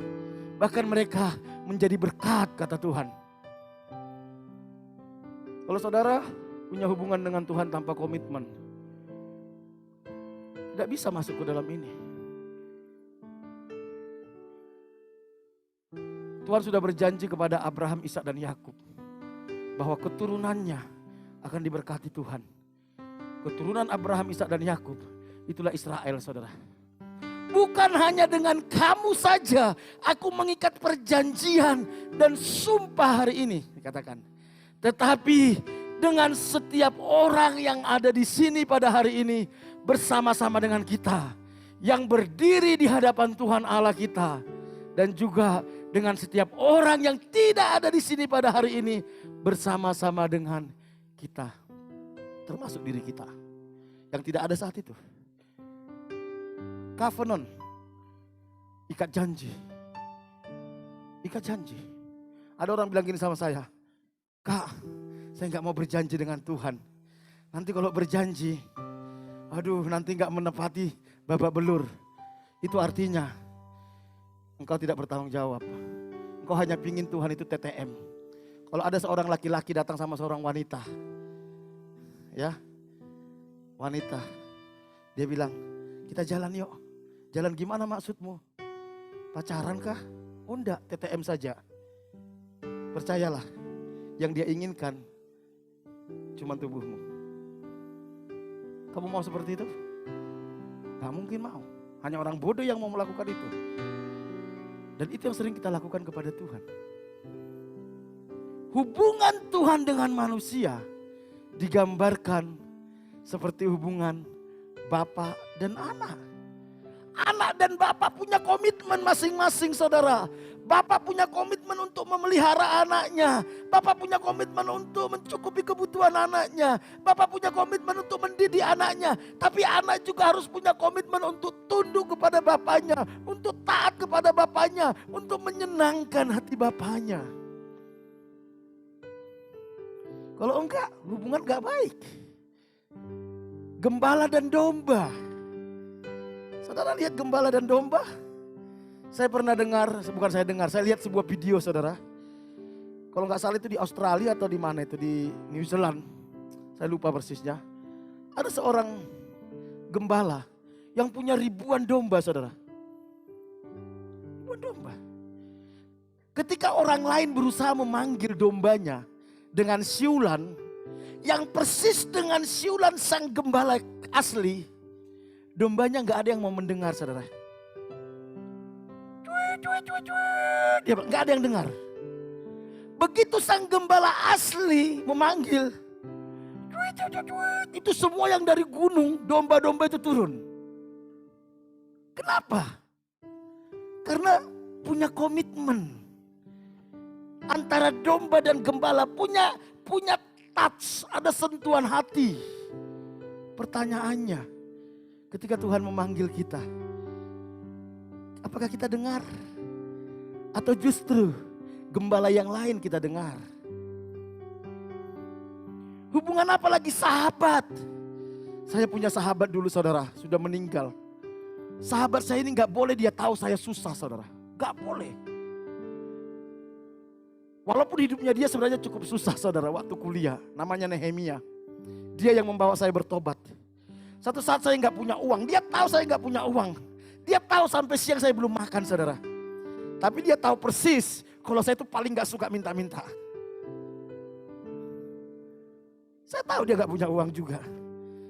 Bahkan mereka menjadi berkat, kata Tuhan. Kalau saudara punya hubungan dengan Tuhan tanpa komitmen, tidak bisa masuk ke dalam ini. Tuhan sudah berjanji kepada Abraham, Ishak dan Yakub bahwa keturunannya akan diberkati Tuhan. Keturunan Abraham, Ishak dan Yakub itulah Israel, saudara. Bukan hanya dengan kamu saja aku mengikat perjanjian dan sumpah hari ini, dikatakan. Tetapi dengan setiap orang yang ada di sini pada hari ini bersama-sama dengan kita, yang berdiri di hadapan Tuhan Allah kita, dan juga dengan setiap orang yang tidak ada di sini pada hari ini bersama-sama dengan kita, termasuk diri kita yang tidak ada saat itu. Covenant, ikat janji. Ikat janji. Ada orang bilang gini sama saya, Kak, saya nggak mau berjanji dengan Tuhan. Nanti kalau berjanji, aduh nanti nggak menepati babak belur. Itu artinya engkau tidak bertanggung jawab. Engkau hanya pingin Tuhan itu TTM. Kalau ada seorang laki-laki datang sama seorang wanita, ya, wanita. Dia bilang, kita jalan yuk. Jalan gimana maksudmu? Pacaran kah? Oh enggak, TTM saja. Percayalah, yang dia inginkan cuma tubuhmu. Kamu mau seperti itu? Gak mungkin mau. Hanya orang bodoh yang mau melakukan itu. Dan itu yang sering kita lakukan kepada Tuhan. Hubungan Tuhan dengan manusia digambarkan seperti hubungan Bapa dan anak. Anak dan Bapak punya komitmen masing-masing, saudara. Bapak punya komitmen untuk memelihara anaknya. Bapak punya komitmen untuk mencukupi kebutuhan anaknya. Bapak punya komitmen untuk mendidik anaknya. Tapi anak juga harus punya komitmen untuk tunduk kepada bapaknya. Untuk taat kepada bapaknya. Untuk menyenangkan hati bapaknya. Kalau enggak, hubungan enggak baik. Gembala dan domba. Saudara lihat gembala dan domba? Saya pernah dengar, bukan saya dengar, saya lihat sebuah video, saudara. Kalau nggak salah itu di Australia atau di mana itu, di New Zealand. Saya lupa persisnya. Ada seorang gembala yang punya ribuan domba, saudara. Ribuan domba. Ketika orang lain berusaha memanggil dombanya dengan siulan yang persis dengan siulan sang gembala asli, dombanya nggak ada yang mau mendengar, saudara. Dia nggak ada yang dengar. Begitu sang gembala asli memanggil, itu semua yang dari gunung, domba-domba itu turun. Kenapa? Karena punya komitmen. Antara domba dan gembala punya touch, ada sentuhan hati. Pertanyaannya, ketika Tuhan memanggil kita, apakah kita dengar? Atau justru gembala yang lain kita dengar? Hubungan apa lagi sahabat? Saya punya sahabat dulu, saudara, sudah meninggal. Sahabat saya ini gak boleh dia tahu saya susah, saudara. Gak boleh. Walaupun hidupnya dia sebenarnya cukup susah, saudara, waktu kuliah. Namanya Nehemia. Dia yang membawa saya bertobat. Satu saat saya gak punya uang, dia tahu saya gak punya uang. Dia tahu sampai siang saya belum makan, saudara. Tapi dia tahu persis kalau saya itu paling gak suka minta-minta. Saya tahu dia gak punya uang juga.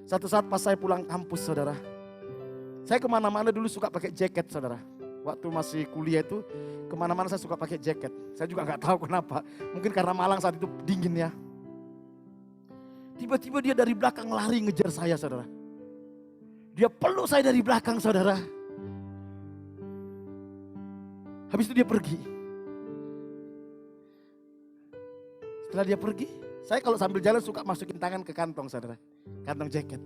Satu saat pas saya pulang kampus, saudara. Saya kemana-mana dulu suka pakai jaket, saudara. Waktu masih kuliah itu kemana-mana saya suka pakai jaket. Saya juga gak tahu kenapa. Mungkin karena Malang saat itu dingin ya. Tiba-tiba dia dari belakang lari ngejar saya, saudara. Dia peluk saya dari belakang, saudara. Habis itu dia pergi. Setelah dia pergi, saya kalau sambil jalan suka masukin tangan ke kantong, saudara. Kantong jaket.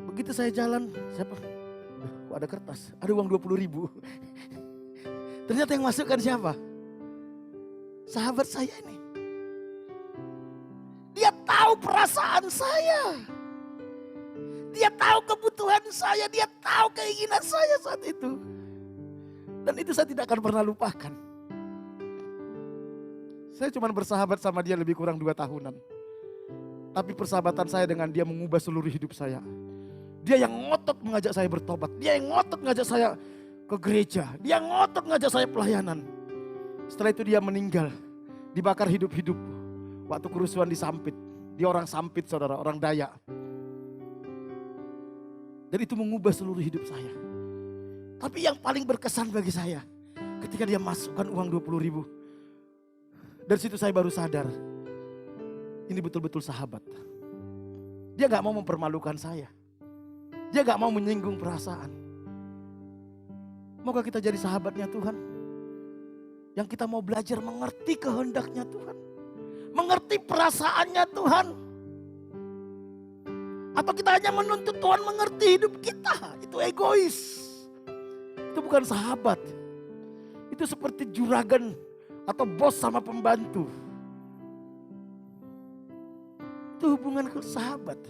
Begitu saya jalan, kok ada kertas, ada uang 20.000. Ternyata yang masukkan siapa? Sahabat saya ini. Dia tahu perasaan saya. Dia tahu kebutuhan saya, dia tahu keinginan saya saat itu. Dan itu saya tidak akan pernah lupakan. Saya cuma bersahabat sama dia lebih kurang 2 tahunan. Tapi persahabatan saya dengan dia mengubah seluruh hidup saya. Dia yang ngotot mengajak saya bertobat. Dia yang ngotot mengajak saya ke gereja. Dia yang ngotot mengajak saya pelayanan. Setelah itu dia meninggal. Dibakar hidup-hidup. Waktu kerusuhan di Sampit. Dia orang Sampit, saudara, orang Dayak. Dan itu mengubah seluruh hidup saya. Tapi yang paling berkesan bagi saya, ketika dia masukkan uang 20.000. Dari situ saya baru sadar, ini betul-betul sahabat. Dia gak mau mempermalukan saya. Dia gak mau menyinggung perasaan. Moga kita jadi sahabatnya Tuhan. Yang kita mau belajar mengerti kehendaknya Tuhan. Mengerti perasaannya Tuhan. Atau kita hanya menuntut Tuhan mengerti hidup kita. Itu egois. Itu bukan sahabat. Itu seperti juragan atau bos sama pembantu. Itu hubungan sahabat.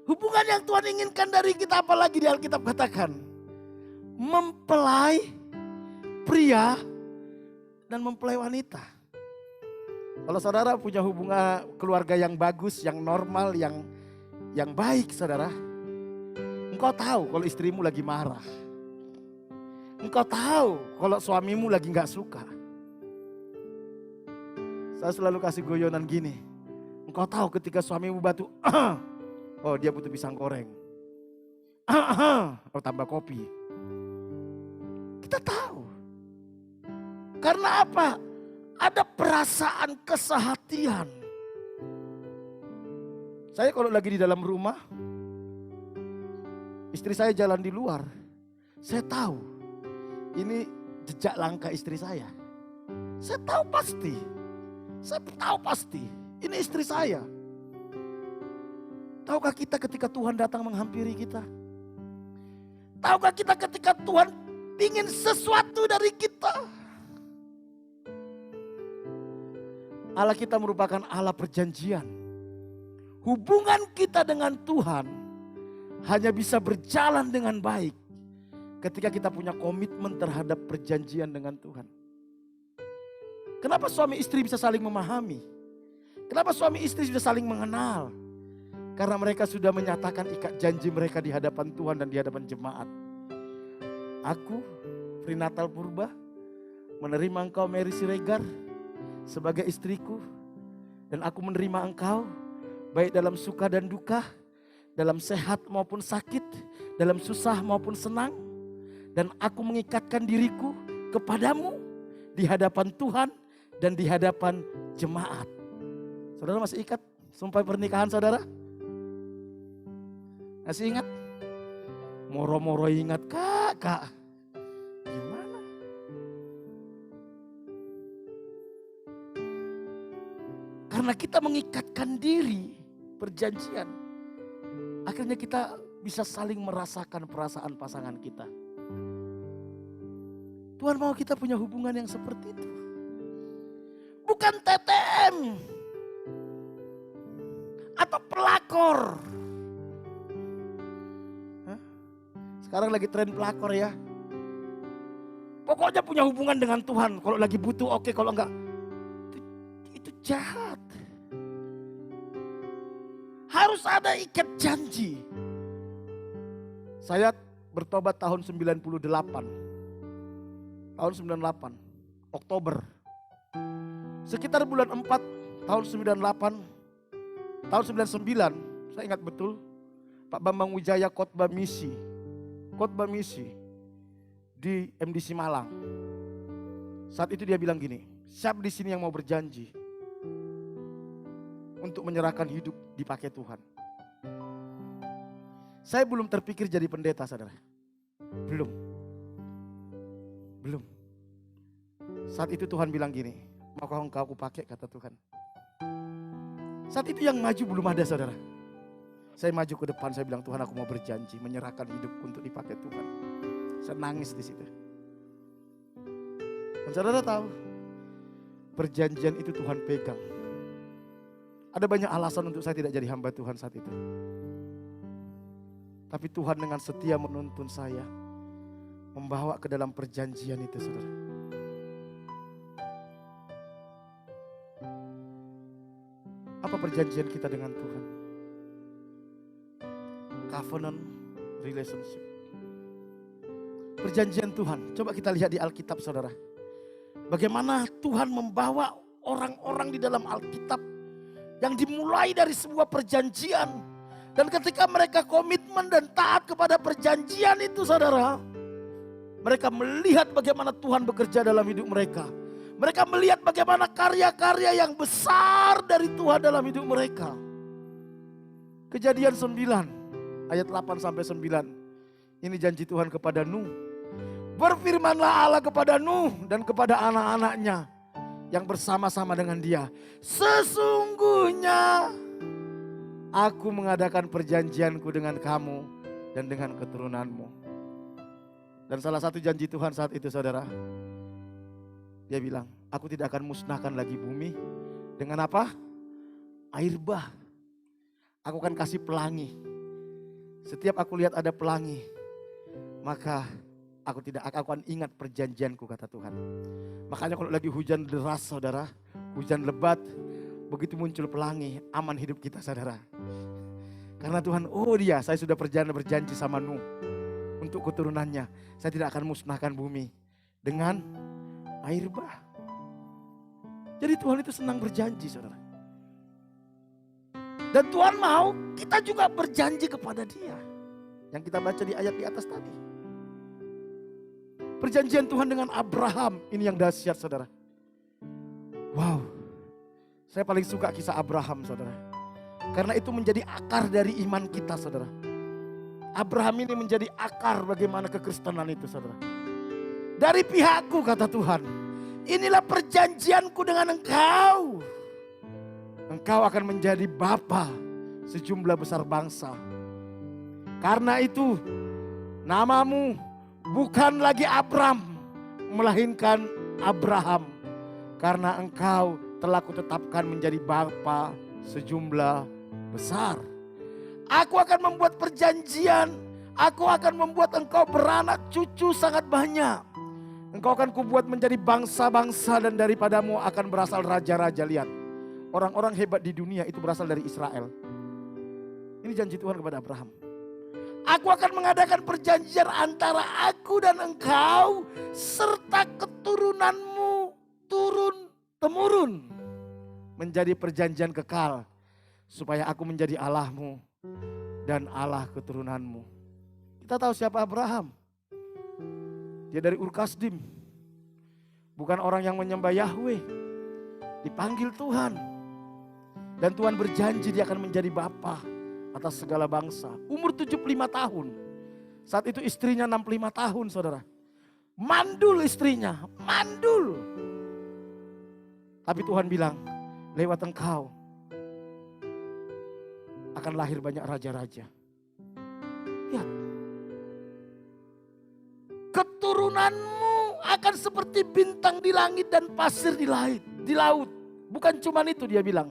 Hubungan yang Tuhan inginkan dari kita, apalagi di Alkitab katakan. Mempelai pria dan mempelai wanita. Kalau saudara punya hubungan keluarga yang bagus, yang normal, yang baik saudara. Engkau tahu kalau istrimu lagi marah. Engkau tahu kalau suamimu lagi gak suka. Saya selalu kasih guyonan gini. Engkau tahu ketika suamimu batu, oh dia butuh pisang goreng. Oh tambah kopi. Kita tahu. Karena apa? Ada perasaan kesehatian. Saya kalau lagi di dalam rumah, istri saya jalan di luar, saya tahu ini jejak langkah istri saya. Saya tahu pasti. Ini istri saya. Tahukah kita ketika Tuhan datang menghampiri kita? Tahukah kita ketika Tuhan ingin sesuatu dari kita? Allah kita merupakan Allah perjanjian. Hubungan kita dengan Tuhan hanya bisa berjalan dengan baik ketika kita punya komitmen terhadap perjanjian dengan Tuhan. Kenapa suami istri bisa saling memahami? Kenapa suami istri sudah saling mengenal? Karena mereka sudah menyatakan ikat janji mereka di hadapan Tuhan dan di hadapan jemaat. Aku, Frinatal Purba, menerima engkau Mary Siregar sebagai istriku. Dan aku menerima engkau baik dalam suka dan duka, dalam sehat maupun sakit, dalam susah maupun senang. Dan aku mengikatkan diriku kepadamu di hadapan Tuhan dan di hadapan jemaat. Saudara masih ikat sumpah pernikahan saudara? Masih ingat? Moro-moro ingat kak. Gimana? Karena kita mengikatkan diri perjanjian. Akhirnya kita bisa saling merasakan perasaan pasangan kita. Tuhan mau kita punya hubungan yang seperti itu. Bukan TTM. Atau pelakor. Sekarang lagi tren pelakor ya. Pokoknya punya hubungan dengan Tuhan. Kalau lagi butuh oke, kalau enggak. Itu jahat. Harus ada ikat janji. Saya bertobat tahun 98. Tahun 98. Oktober. Sekitar bulan 4 tahun 98. Tahun 99. Saya ingat betul. Pak Bambang Wijaya khotbah misi di MDC Malang. Saat itu dia bilang gini, siapa di sini yang mau berjanji untuk menyerahkan hidup dipakai Tuhan? Saya belum terpikir jadi pendeta, saudara. Belum. Saat itu Tuhan bilang gini, maukah engkau aku pakai, kata Tuhan. Saat itu yang maju belum ada, saudara. Saya maju ke depan, saya bilang Tuhan aku mau berjanji menyerahkan hidupku untuk dipakai Tuhan. Saya nangis di situ. Dan saudara tahu, perjanjian itu Tuhan pegang. Ada banyak alasan untuk saya tidak jadi hamba Tuhan saat itu. Tapi Tuhan dengan setia menuntun saya, membawa ke dalam perjanjian itu, saudara. Apa perjanjian kita dengan Tuhan? Covenant relationship. Perjanjian Tuhan. Coba kita lihat di Alkitab, saudara. Bagaimana Tuhan membawa orang-orang di dalam Alkitab yang dimulai dari sebuah perjanjian. Dan ketika mereka komitmen dan taat kepada perjanjian itu, saudara, mereka melihat bagaimana Tuhan bekerja dalam hidup mereka. Mereka melihat bagaimana karya-karya yang besar dari Tuhan dalam hidup mereka. Kejadian 9. Ayat 8 sampai 9. Ini janji Tuhan kepada Nuh. Berfirmanlah Allah kepada Nuh dan kepada anak-anaknya yang bersama-sama dengan dia. Sesungguhnya aku mengadakan perjanjianku dengan kamu dan dengan keturunanmu. Dan salah satu janji Tuhan saat itu, saudara, dia bilang, aku tidak akan musnahkan lagi bumi. Dengan apa? Air bah. Aku akan kasih pelangi. Setiap aku lihat ada pelangi, maka aku tidak akan ingat perjanjianku, kata Tuhan. Makanya kalau lagi hujan deras saudara, hujan lebat, begitu muncul pelangi, aman hidup kita saudara. Karena Tuhan, oh dia, saya sudah berjanji sama Nuh untuk keturunannya. Saya tidak akan musnahkan bumi dengan air bah. Jadi Tuhan itu senang berjanji saudara. Dan Tuhan mau kita juga berjanji kepada dia. Yang kita baca di ayat di atas tadi. Perjanjian Tuhan dengan Abraham, ini yang dahsyat saudara. Wow, saya paling suka kisah Abraham saudara. Karena itu menjadi akar dari iman kita saudara. Abraham ini menjadi akar bagaimana kekristenan itu saudara. Dari pihakku, kata Tuhan, inilah perjanjianku dengan engkau. Engkau akan menjadi bapa sejumlah besar bangsa. Karena itu namamu bukan lagi Abram, melainkan Abraham. Karena engkau telah kutetapkan menjadi bapa sejumlah besar. Aku akan membuat perjanjian. Aku akan membuat engkau beranak cucu sangat banyak. Engkau akan kubuat menjadi bangsa-bangsa dan daripadamu akan berasal raja-raja. Lihat, orang-orang hebat di dunia itu berasal dari Israel. Ini janji Tuhan kepada Abraham. Aku akan mengadakan perjanjian antara aku dan engkau serta keturunanmu turun-temurun. Menjadi perjanjian kekal supaya aku menjadi Allahmu dan Allah keturunanmu. Kita tahu siapa Abraham. Dia dari Ur Kasdim. Bukan orang yang menyembah Yahweh. Dipanggil Tuhan. Dan Tuhan berjanji dia akan menjadi bapa atas segala bangsa. Umur 75 tahun. Saat itu istrinya 65 tahun saudara. Mandul istrinya, mandul. Tapi Tuhan bilang, lewat engkau akan lahir banyak raja-raja. Lihat. Keturunanmu akan seperti bintang di langit dan pasir di laut. Bukan cuma itu dia bilang.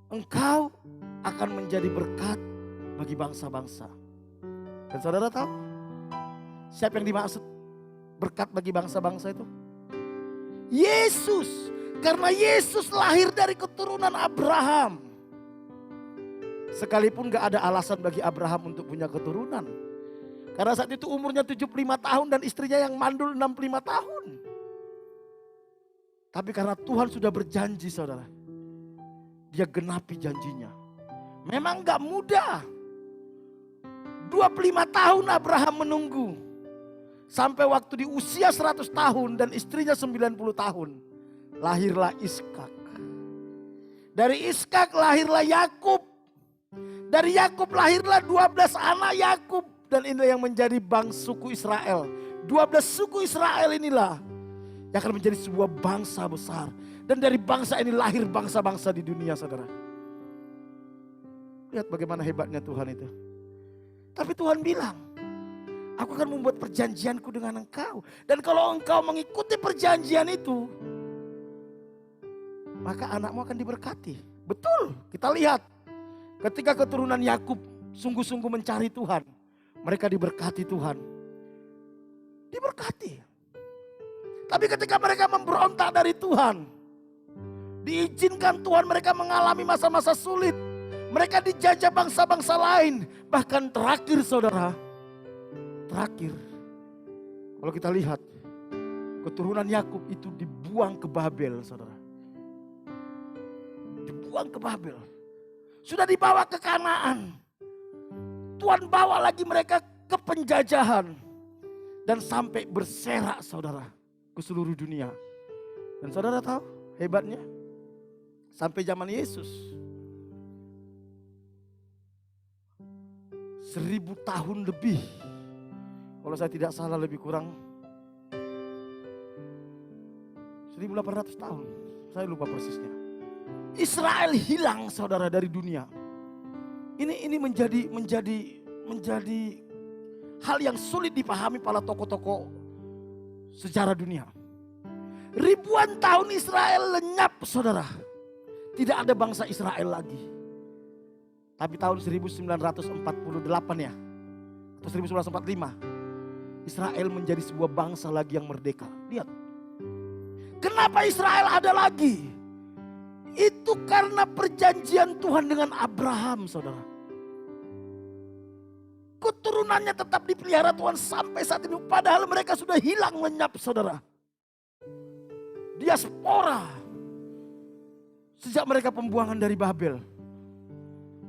Engkau akan menjadi berkat bagi bangsa-bangsa. Dan saudara tahu siapa yang dimaksud berkat bagi bangsa-bangsa itu? Yesus. Karena Yesus lahir dari keturunan Abraham. Sekalipun gak ada alasan bagi Abraham untuk punya keturunan. Karena saat itu umurnya 75 tahun dan istrinya yang mandul 65 tahun. Tapi karena Tuhan sudah berjanji saudara. Dia genapi janjinya. Memang gak mudah. 25 tahun Abraham menunggu. Sampai waktu di usia 100 tahun dan istrinya 90 tahun. Lahirlah Ishak. Dari Ishak lahirlah Yakub. Dari Yakub lahirlah 12 anak Yakub. Dan inilah yang menjadi suku Israel. 12 suku Israel inilah yang akan menjadi sebuah bangsa besar. Dan dari bangsa ini lahir bangsa-bangsa di dunia saudara. Lihat bagaimana hebatnya Tuhan itu. Tapi Tuhan bilang, aku akan membuat perjanjianku dengan engkau. Dan kalau engkau mengikuti perjanjian itu, maka anakmu akan diberkati. Betul, kita lihat. Ketika keturunan Yakub sungguh-sungguh mencari Tuhan, mereka diberkati Tuhan. Diberkati. Tapi ketika mereka memberontak dari Tuhan, diizinkan Tuhan mereka mengalami masa-masa sulit. Mereka dijajah bangsa-bangsa lain. Bahkan terakhir saudara, terakhir. Kalau kita lihat, keturunan Yakub itu dibuang ke Babel saudara. Dibuang ke Babel. Sudah dibawa ke Kanaan. Tuhan bawa lagi mereka ke penjajahan. Dan sampai berserak saudara ke seluruh dunia. Dan saudara tahu hebatnya? Sampai zaman Yesus. 1000 tahun lebih. Kalau saya tidak salah lebih kurang 1800 tahun. Saya lupa persisnya. Israel hilang saudara dari dunia. Ini menjadi hal yang sulit dipahami para tokoh-tokoh sejarah dunia. Ribuan tahun Israel lenyap saudara. Tidak ada bangsa Israel lagi. Tapi tahun 1948 ya. atau 1945, Israel menjadi sebuah bangsa lagi yang merdeka. Lihat, kenapa Israel ada lagi? Itu karena perjanjian Tuhan dengan Abraham, saudara. Keturunannya tetap dipelihara Tuhan sampai saat ini. Padahal mereka sudah hilang lenyap, saudara. Diaspora. Sejak mereka pembuangan dari Babel.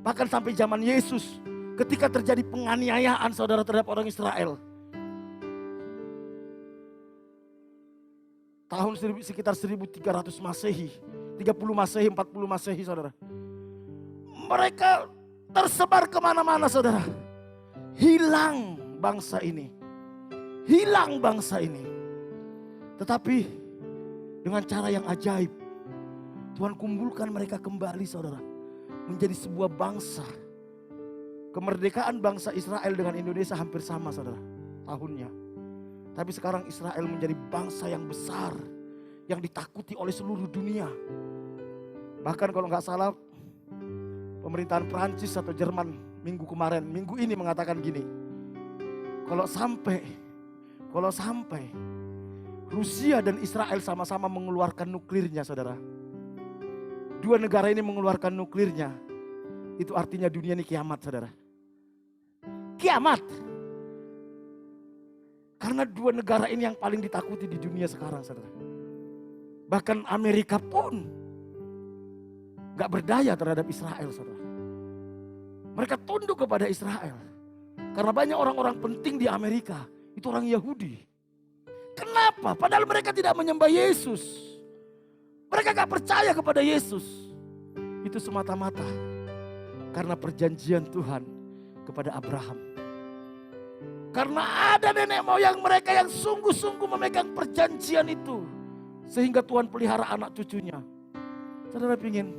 Bahkan sampai zaman Yesus. Ketika terjadi penganiayaan, saudara, terhadap orang Israel. Tahun sekitar 1300 Masehi. 30 Masehi, 40 Masehi, saudara. Mereka tersebar kemana-mana, saudara. Hilang bangsa ini. Hilang bangsa ini. Tetapi dengan cara yang ajaib, Tuhan kumpulkan mereka kembali, saudara. Menjadi sebuah bangsa. Kemerdekaan bangsa Israel dengan Indonesia hampir sama, saudara, tahunnya. Tapi sekarang Israel menjadi bangsa yang besar, yang ditakuti oleh seluruh dunia. Bahkan kalau nggak salah, pemerintahan Prancis atau Jerman minggu ini mengatakan gini, kalau sampai Rusia dan Israel sama-sama mengeluarkan nuklirnya, saudara. Dua negara ini mengeluarkan nuklirnya, itu artinya dunia ini kiamat, saudara. Kiamat. Karena dua negara ini yang paling ditakuti di dunia sekarang, saudara. Bahkan Amerika pun gak berdaya terhadap Israel, saudara. Mereka tunduk kepada Israel. Karena banyak orang-orang penting di Amerika, itu orang Yahudi. Kenapa? Padahal mereka tidak menyembah Yesus. Mereka gak percaya kepada Yesus. Itu semata-mata karena perjanjian Tuhan kepada Abraham. Karena ada nenek moyang mereka yang sungguh-sungguh memegang perjanjian itu. Sehingga Tuhan pelihara anak cucunya. Saudara ingin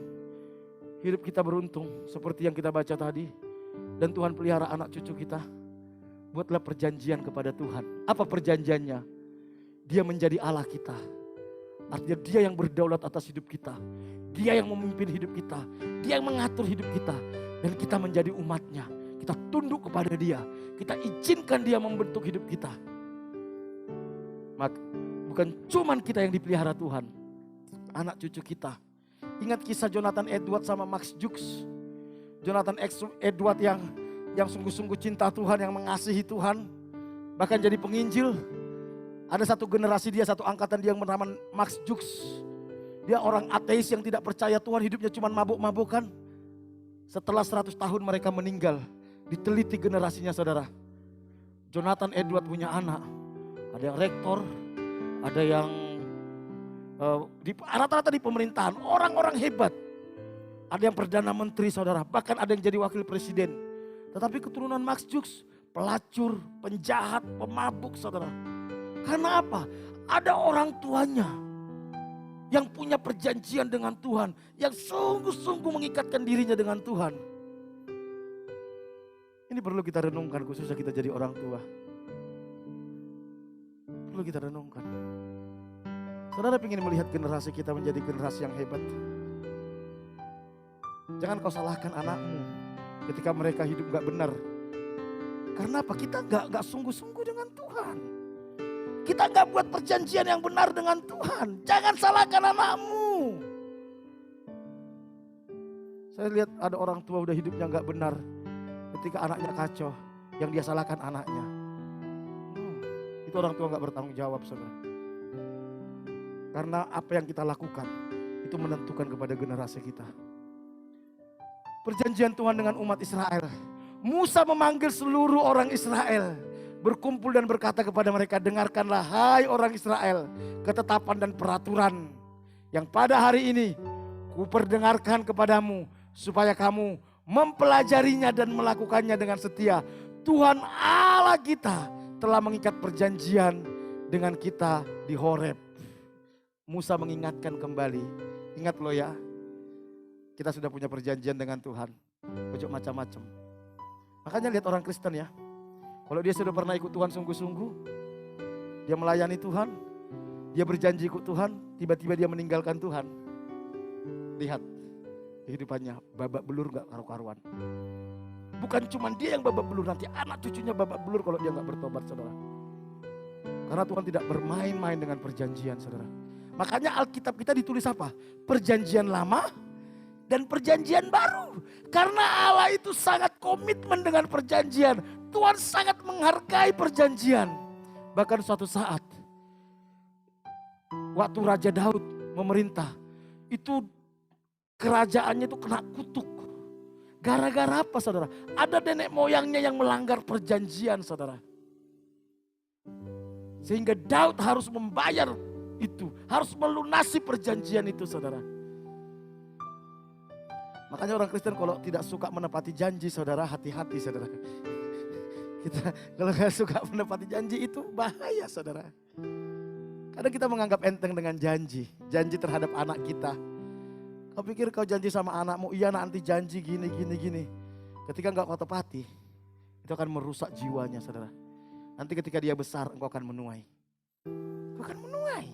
hidup kita beruntung seperti yang kita baca tadi. Dan Tuhan pelihara anak cucu kita. Buatlah perjanjian kepada Tuhan. Apa perjanjiannya? Dia menjadi Allah kita. Artinya dia yang berdaulat atas hidup kita. Dia yang memimpin hidup kita. Dia yang mengatur hidup kita. Dan kita menjadi umatnya. Kita tunduk kepada dia. Kita izinkan dia membentuk hidup kita. Maka bukan cuman kita yang dipelihara Tuhan. Anak cucu kita. Ingat kisah Jonathan Edward sama Max Jukes. Jonathan Edward yang sungguh-sungguh cinta Tuhan, yang mengasihi Tuhan. Bahkan jadi penginjil. Ada satu generasi dia, satu angkatan dia yang bernama Max Jukes. Dia orang ateis yang tidak percaya Tuhan, hidupnya cuma mabuk-mabukan. Setelah 100 tahun mereka meninggal. Diteliti generasinya, saudara. Jonathan Edward punya anak. Ada yang rektor, ada yang rata-rata di pemerintahan. Orang-orang hebat. Ada yang perdana menteri, saudara. Bahkan ada yang jadi wakil presiden. Tetapi keturunan Max Jukes, pelacur, penjahat, pemabuk, saudara. Karena apa? Ada orang tuanya yang punya perjanjian dengan Tuhan. Yang sungguh-sungguh mengikatkan dirinya dengan Tuhan. Ini perlu kita renungkan, khususnya kita jadi orang tua. Perlu kita renungkan. Saudara ingin melihat generasi kita menjadi generasi yang hebat. Jangan kau salahkan anakmu ketika mereka hidup gak benar. Karena apa? Kita gak sungguh-sungguh dengan Tuhan. Kita gak buat perjanjian yang benar dengan Tuhan. Jangan salahkan anakmu. Saya lihat ada orang tua udah hidupnya gak benar. Ketika anaknya kacau, yang dia salahkan anaknya. Itu orang tua gak bertanggung jawab, saudara. Karena apa yang kita lakukan, itu menentukan kepada generasi kita. Perjanjian Tuhan dengan umat Israel. Musa memanggil seluruh orang Israel. Berkumpul dan berkata kepada mereka, dengarkanlah hai orang Israel, ketetapan dan peraturan yang pada hari ini kuperdengarkan kepadamu, supaya kamu mempelajarinya dan melakukannya dengan setia. Tuhan Allah kita telah mengikat perjanjian dengan kita di Horeb. Musa mengingatkan kembali. Ingat lo ya, kita sudah punya perjanjian dengan Tuhan. Ojo macam-macam. Makanya lihat orang Kristen ya. Kalau dia sudah pernah ikut Tuhan sungguh-sungguh, dia melayani Tuhan, dia berjanji ikut Tuhan, tiba-tiba dia meninggalkan Tuhan. Lihat kehidupannya, babak belur gak karu-karuan. Bukan cuma dia yang babak belur, nanti anak cucunya babak belur kalau dia nggak bertobat, saudara. Karena Tuhan tidak bermain-main dengan perjanjian, saudara. Makanya Alkitab kita ditulis apa? Perjanjian lama dan perjanjian baru. Karena Allah itu sangat komitmen dengan perjanjian. Tuhan sangat menghargai perjanjian. Bahkan suatu saat, waktu Raja Daud memerintah, itu kerajaannya itu kena kutuk. Gara-gara apa, saudara? Ada nenek moyangnya yang melanggar perjanjian, saudara. Sehingga Daud harus membayar itu, harus melunasi perjanjian itu, saudara. Makanya orang Kristen kalau tidak suka menepati janji, saudara, hati-hati, saudara. Kita kalau nggak suka menepati janji itu bahaya, saudara. Kadang kita menganggap enteng dengan janji terhadap anak kita. Kau pikir kau janji sama anakmu, iya nanti janji gini. Ketika enggak kau tepati, itu akan merusak jiwanya, saudara. Nanti ketika dia besar, engkau akan menuai. Engkau akan menuai.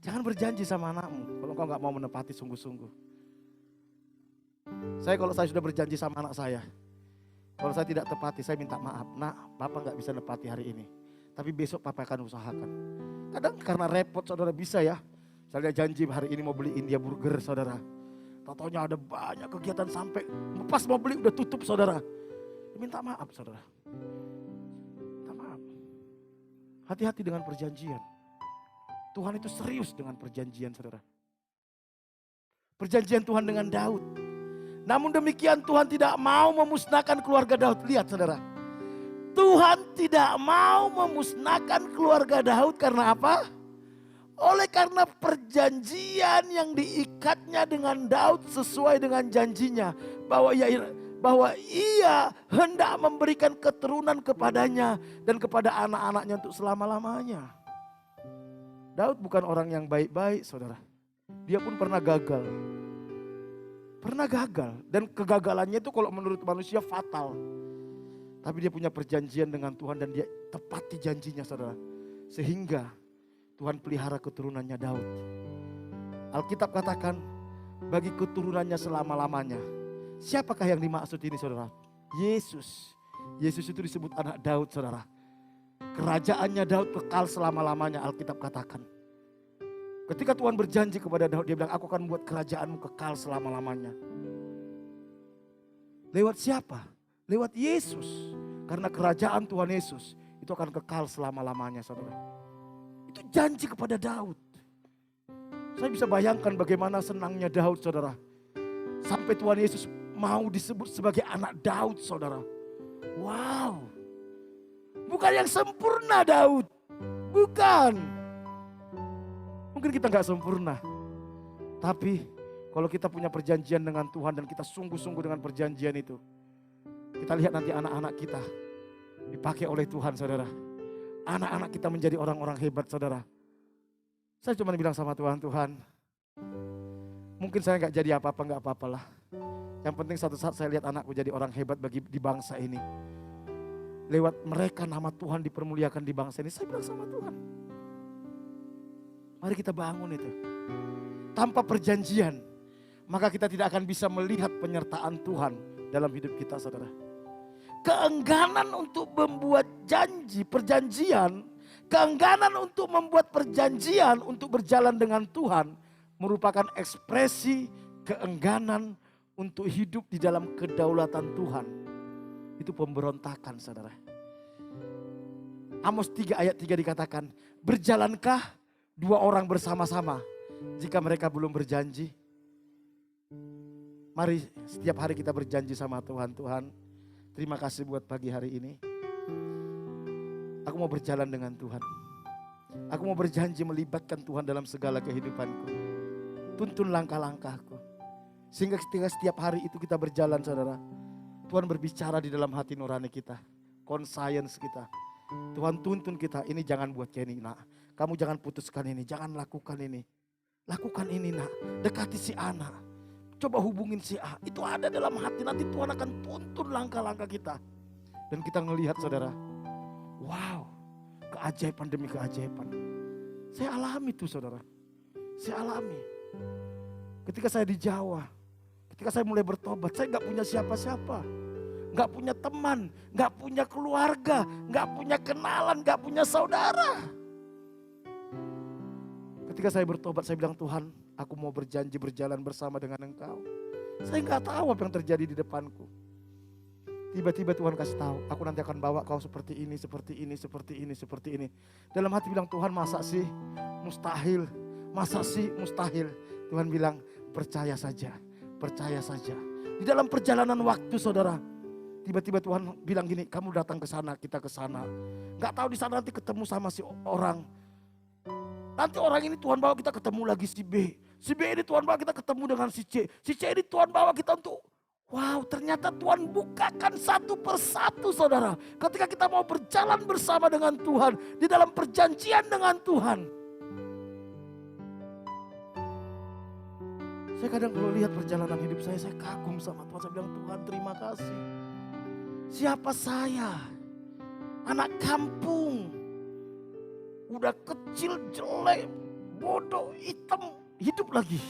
Jangan berjanji sama anakmu kalau engkau enggak mau menepati sungguh-sungguh. Kalau saya sudah berjanji sama anak saya, kalau saya tidak tepati, saya minta maaf. Nak, Papa enggak bisa nepati hari ini. Tapi besok Papa akan usahakan. Kadang karena repot, saudara, bisa ya. Saya janji hari ini mau beli India Burger, saudara. Taunya ada banyak kegiatan sampai pas mau beli udah tutup, saudara. Minta maaf, saudara. Minta maaf. Hati-hati dengan perjanjian. Tuhan itu serius dengan perjanjian, saudara. Perjanjian Tuhan dengan Daud. Namun demikian Tuhan tidak mau memusnahkan keluarga Daud. Lihat, saudara. Tuhan tidak mau memusnahkan keluarga Daud karena apa? Oleh karena perjanjian yang diikatnya dengan Daud sesuai dengan janjinya. Bahwa ia hendak memberikan keturunan kepadanya dan kepada anak-anaknya untuk selama-lamanya. Daud bukan orang yang baik-baik, saudara. Dia pun pernah gagal. Dan kegagalannya itu kalau menurut manusia fatal. Tapi dia punya perjanjian dengan Tuhan dan dia tepati janjinya, saudara. Sehingga Tuhan pelihara keturunannya Daud. Alkitab katakan bagi keturunannya selama-lamanya. Siapakah yang dimaksud ini, saudara? Yesus. Yesus itu disebut anak Daud, saudara. Kerajaannya Daud kekal selama-lamanya, Alkitab katakan. Ketika Tuhan berjanji kepada Daud, dia bilang, aku akan membuat kerajaanmu kekal selama-lamanya. Lewat siapa? Lewat Yesus. Karena kerajaan Tuhan Yesus itu akan kekal selama-lamanya, saudara. Itu janji kepada Daud. Saya bisa bayangkan bagaimana senangnya Daud, saudara. Sampai Tuhan Yesus mau disebut sebagai anak Daud, saudara. Wow. Bukan yang sempurna Daud. Bukan. Mungkin kita gak sempurna. Tapi kalau kita punya perjanjian dengan Tuhan dan kita sungguh-sungguh dengan perjanjian itu. Kita lihat nanti anak-anak kita dipakai oleh Tuhan, saudara. Anak-anak kita menjadi orang-orang hebat, saudara. Saya cuma bilang sama Tuhan, Tuhan, mungkin saya gak jadi apa-apa, gak apa-apalah. Yang penting satu saat saya lihat anakku jadi orang hebat di bangsa ini. Lewat mereka nama Tuhan dipermuliakan di bangsa ini. Saya bilang sama Tuhan. Mari kita bangun itu. Tanpa perjanjian, maka kita tidak akan bisa melihat penyertaan Tuhan dalam hidup kita, saudara. Keengganan untuk membuat perjanjian, keengganan untuk membuat perjanjian untuk berjalan dengan Tuhan merupakan ekspresi keengganan untuk hidup di dalam kedaulatan Tuhan. Itu pemberontakan, saudara. Amos 3 ayat 3 dikatakan, berjalankah dua orang bersama-sama jika mereka belum berjanji? Mari setiap hari kita berjanji sama Tuhan. Tuhan, terima kasih buat pagi hari ini. Aku mau berjalan dengan Tuhan. Aku mau berjanji melibatkan Tuhan dalam segala kehidupanku. Tuntun langkah-langkahku. Sehingga setiap hari itu kita berjalan, saudara. Tuhan berbicara di dalam hati nurani kita. Conscience kita. Tuhan tuntun kita, ini jangan buat kayak ini, nak. Kamu jangan putuskan ini, jangan lakukan ini. Lakukan ini, nak. Dekati si anak. Coba hubungin si A. Itu ada dalam hati, nanti Tuhan akan tuntun langkah-langkah kita. Dan kita ngelihat, saudara. Wow, keajaiban demi keajaiban. Saya alami itu, saudara. Saya alami. Ketika saya di Jawa, ketika saya mulai bertobat, saya gak punya siapa-siapa. gak punya teman, gak punya keluarga, gak punya kenalan, gak punya saudara. Ketika saya bertobat, saya bilang, Tuhan, aku mau berjanji berjalan bersama dengan Engkau. Saya gak tahu apa yang terjadi di depanku. Tiba-tiba Tuhan kasih tahu, aku nanti akan bawa kau seperti ini, seperti ini, seperti ini, seperti ini. Dalam hati bilang, Tuhan masa sih mustahil, masa sih mustahil. Tuhan bilang, percaya saja, percaya saja. Di dalam perjalanan waktu saudara, tiba-tiba Tuhan bilang gini, kamu datang ke sana, kita ke sana. Gak tahu di sana nanti ketemu sama si orang. Nanti orang ini Tuhan bawa kita ketemu lagi si B. Si B ini Tuhan bawa kita ketemu dengan si C. Si C ini Tuhan bawa kita untuk, wow, ternyata Tuhan bukakan satu persatu saudara. Ketika kita mau berjalan bersama dengan Tuhan, di dalam perjanjian dengan Tuhan. Saya kadang kalau lihat perjalanan hidup saya kagum sama Tuhan. Saya bilang, Tuhan terima kasih. Siapa saya? Anak kampung. Udah kecil, jelek, bodoh, hitam, hidup lagi.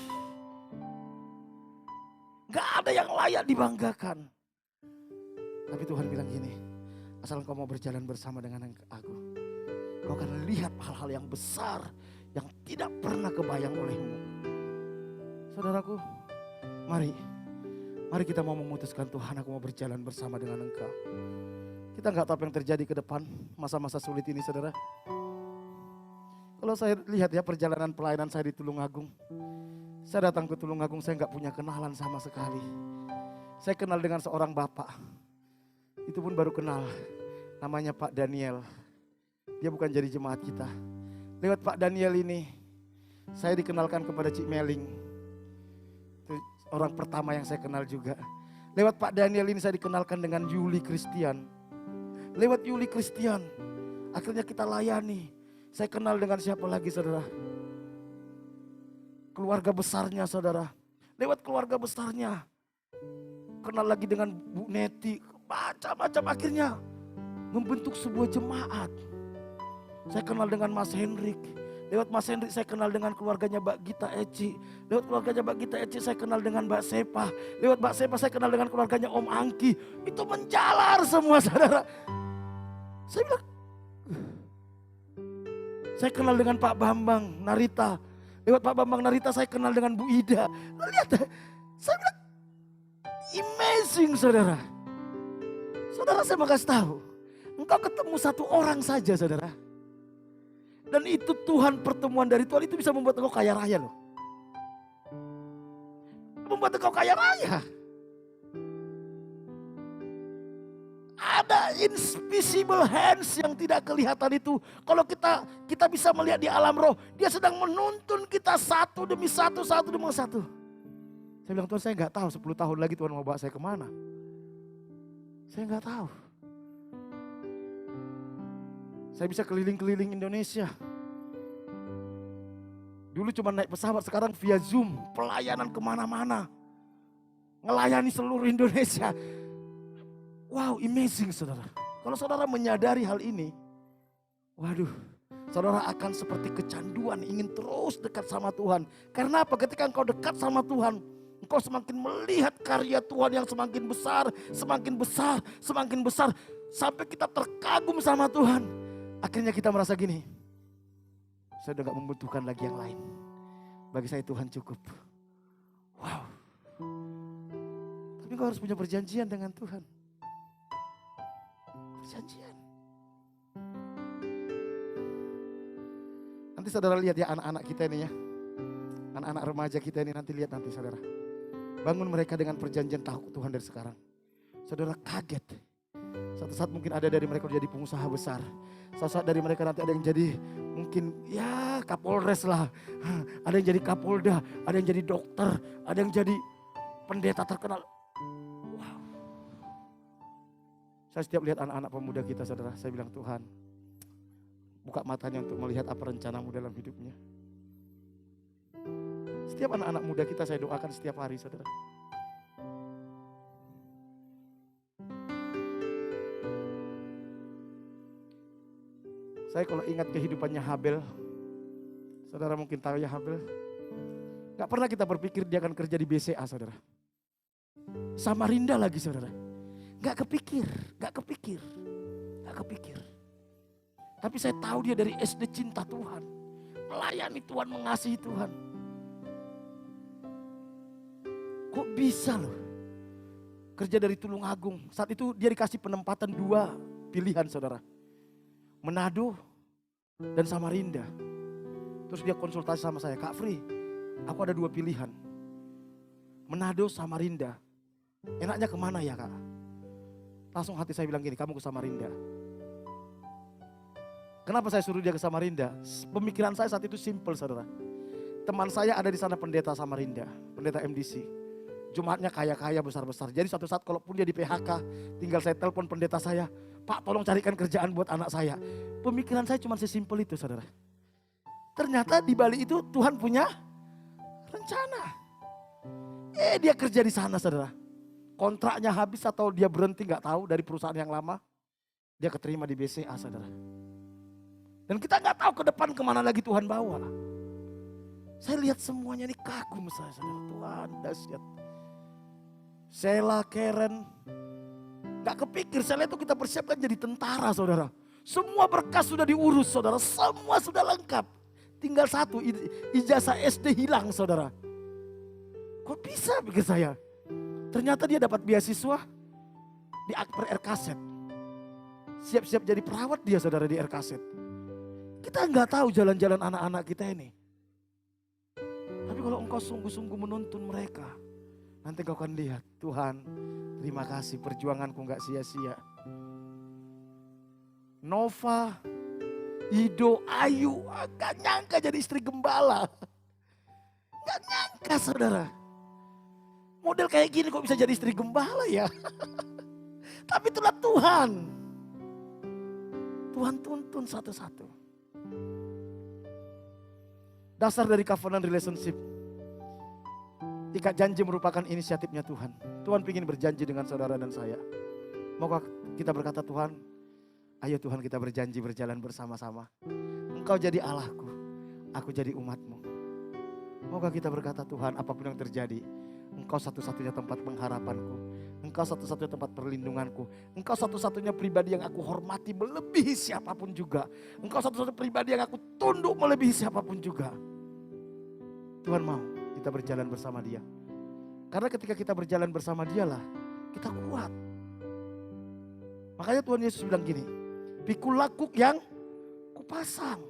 Gak ada yang layak dibanggakan. Tapi Tuhan bilang gini, asal engkau mau berjalan bersama dengan aku, kau akan lihat hal-hal yang besar yang tidak pernah kebayang olehmu. Saudaraku, mari kita mau memutuskan, Tuhan aku mau berjalan bersama dengan Engkau. Kita gak tahu apa yang terjadi ke depan masa-masa sulit ini saudara. Kalau saya lihat ya perjalanan pelayanan saya di Tulungagung. Saya datang ke Tulungagung, saya gak punya kenalan sama sekali. Saya kenal dengan seorang bapak. Itu pun baru kenal. Namanya Pak Daniel. Dia bukan jadi jemaat kita. Lewat Pak Daniel ini, saya dikenalkan kepada Cik Meling. Itu orang pertama yang saya kenal juga. Lewat Pak Daniel ini saya dikenalkan dengan Yuli Christian. Lewat Yuli Christian, akhirnya kita layani. Saya kenal dengan siapa lagi saudara? Keluarga besarnya saudara. Lewat keluarga besarnya. Kenal lagi dengan Bu Neti. Macam-macam akhirnya membentuk sebuah jemaat. Saya kenal dengan Mas Hendrik. Lewat Mas Hendrik saya kenal dengan keluarganya Mbak Gita Eci. Lewat keluarganya Mbak Gita Eci saya kenal dengan Mbak Sepa. Lewat Mbak Sepa saya kenal dengan keluarganya Om Angki. Itu menjalar semua saudara. Saya bilang, saya kenal dengan Pak Bambang Narita. Lewat Pak Bambang Narita saya kenal dengan Bu Ida. Lihat, saya bilang, amazing saudara. Saudara saya mau kasih tahu, engkau ketemu satu orang saja saudara. Dan itu Tuhan, pertemuan dari Tuhan itu bisa membuat engkau kaya raya loh. Membuat engkau kaya raya. Ada invisible hands yang tidak kelihatan itu. Kalau kita bisa melihat di alam roh, dia sedang menuntun kita satu demi satu, satu demi satu. Saya bilang, Tuhan saya gak tahu 10 tahun lagi Tuhan mau bawa saya kemana. Saya gak tahu. Saya bisa keliling-keliling Indonesia. Dulu cuma naik pesawat, sekarang via Zoom, pelayanan kemana-mana. Ngelayani seluruh Indonesia. Wow, amazing saudara. Kalau saudara menyadari hal ini, waduh, saudara akan seperti kecanduan ingin terus dekat sama Tuhan. Karena apa? Ketika engkau dekat sama Tuhan, engkau semakin melihat karya Tuhan yang semakin besar, semakin besar, semakin besar. Sampai kita terkagum sama Tuhan. Akhirnya kita merasa gini, saya udah gak membutuhkan lagi yang lain. Bagi saya Tuhan cukup. Wow. Tapi engkau harus punya perjanjian dengan Tuhan. Perjanjian. Nanti saudara lihat ya anak-anak kita ini ya. Anak-anak remaja kita ini nanti lihat nanti saudara. Bangun mereka dengan perjanjian tahu Tuhan dari sekarang. Saudara kaget. Satu saat mungkin ada dari mereka jadi pengusaha besar. Satu saat dari mereka nanti ada yang jadi mungkin ya Kapolres lah. Ada yang jadi Kapolda, ada yang jadi dokter, ada yang jadi pendeta terkenal. Saya setiap lihat anak-anak pemuda kita saudara, saya bilang Tuhan, buka matanya untuk melihat apa rencanamu dalam hidupnya. Setiap anak-anak muda kita saya doakan setiap hari saudara. Saya kalau ingat kehidupannya Habel, saudara mungkin tahu ya Habel. Gak pernah kita berpikir dia akan kerja di BCA saudara. Samarinda lagi saudara. Gak kepikir. Tapi saya tahu dia dari SD cinta Tuhan. Melayani Tuhan, mengasihi Tuhan. Kok bisa loh? Kerja dari Tulungagung. Saat itu dia dikasih penempatan 2 pilihan saudara. Manado dan Samarinda. Terus dia konsultasi sama saya, Kak Fri, aku ada 2 pilihan. Manado, Samarinda. Enaknya kemana ya Kak? Langsung hati saya bilang gini, kamu ke Samarinda. Kenapa saya suruh dia ke Samarinda? Pemikiran saya saat itu simple saudara. Teman saya ada di sana pendeta Samarinda, pendeta MDC. Jemaatnya kaya-kaya besar-besar. Jadi suatu saat kalaupun dia di PHK, tinggal saya telepon pendeta saya, Pak tolong carikan kerjaan buat anak saya. Pemikiran saya cuma sesimpel itu saudara. Ternyata di balik itu Tuhan punya rencana. Dia kerja di sana saudara. Kontraknya habis atau dia berhenti gak tahu dari perusahaan yang lama. Dia keterima di BCA saudara. Dan kita gak tahu ke depan kemana lagi Tuhan bawa. Saya lihat semuanya ini kagum saya saudara. Tuhan dahsyat. Sheila, Karen. Gak kepikir Sheila itu kita persiapkan jadi tentara saudara. Semua berkas sudah diurus saudara. Semua sudah lengkap. Tinggal 1 ijazah SD hilang saudara. Kok bisa pikir saya? Ternyata dia dapat beasiswa di RKZ. Siap-siap jadi perawat dia saudara di RKZ. Kita nggak tahu jalan-jalan anak-anak kita ini. Tapi kalau engkau sungguh-sungguh menuntun mereka, nanti kau akan lihat, Tuhan terima kasih perjuanganku nggak sia-sia. Nova, Ido, Ayu, gak nyangka jadi istri gembala. Gak nyangka saudara. Model kayak gini kok bisa jadi istri gembala ya. Tapi itulah Tuhan. Tuhan tuntun satu-satu. Dasar dari covenant relationship. Ikat janji merupakan inisiatifnya Tuhan. Tuhan ingin berjanji dengan saudara dan saya. Moga kita berkata Tuhan, ayo Tuhan kita berjanji berjalan bersama-sama. Engkau jadi Allahku, aku jadi umatmu. Moga kita berkata Tuhan apapun yang terjadi, Engkau satu-satunya tempat pengharapanku. Engkau satu-satunya tempat perlindunganku. Engkau satu-satunya pribadi yang aku hormati melebihi siapapun juga. Engkau satu-satunya pribadi yang aku tunduk melebihi siapapun juga. Tuhan mau kita berjalan bersama Dia. Karena ketika kita berjalan bersama Dialah kita kuat. Makanya Tuhan Yesus bilang gini, pikulah kuk yang kupasang.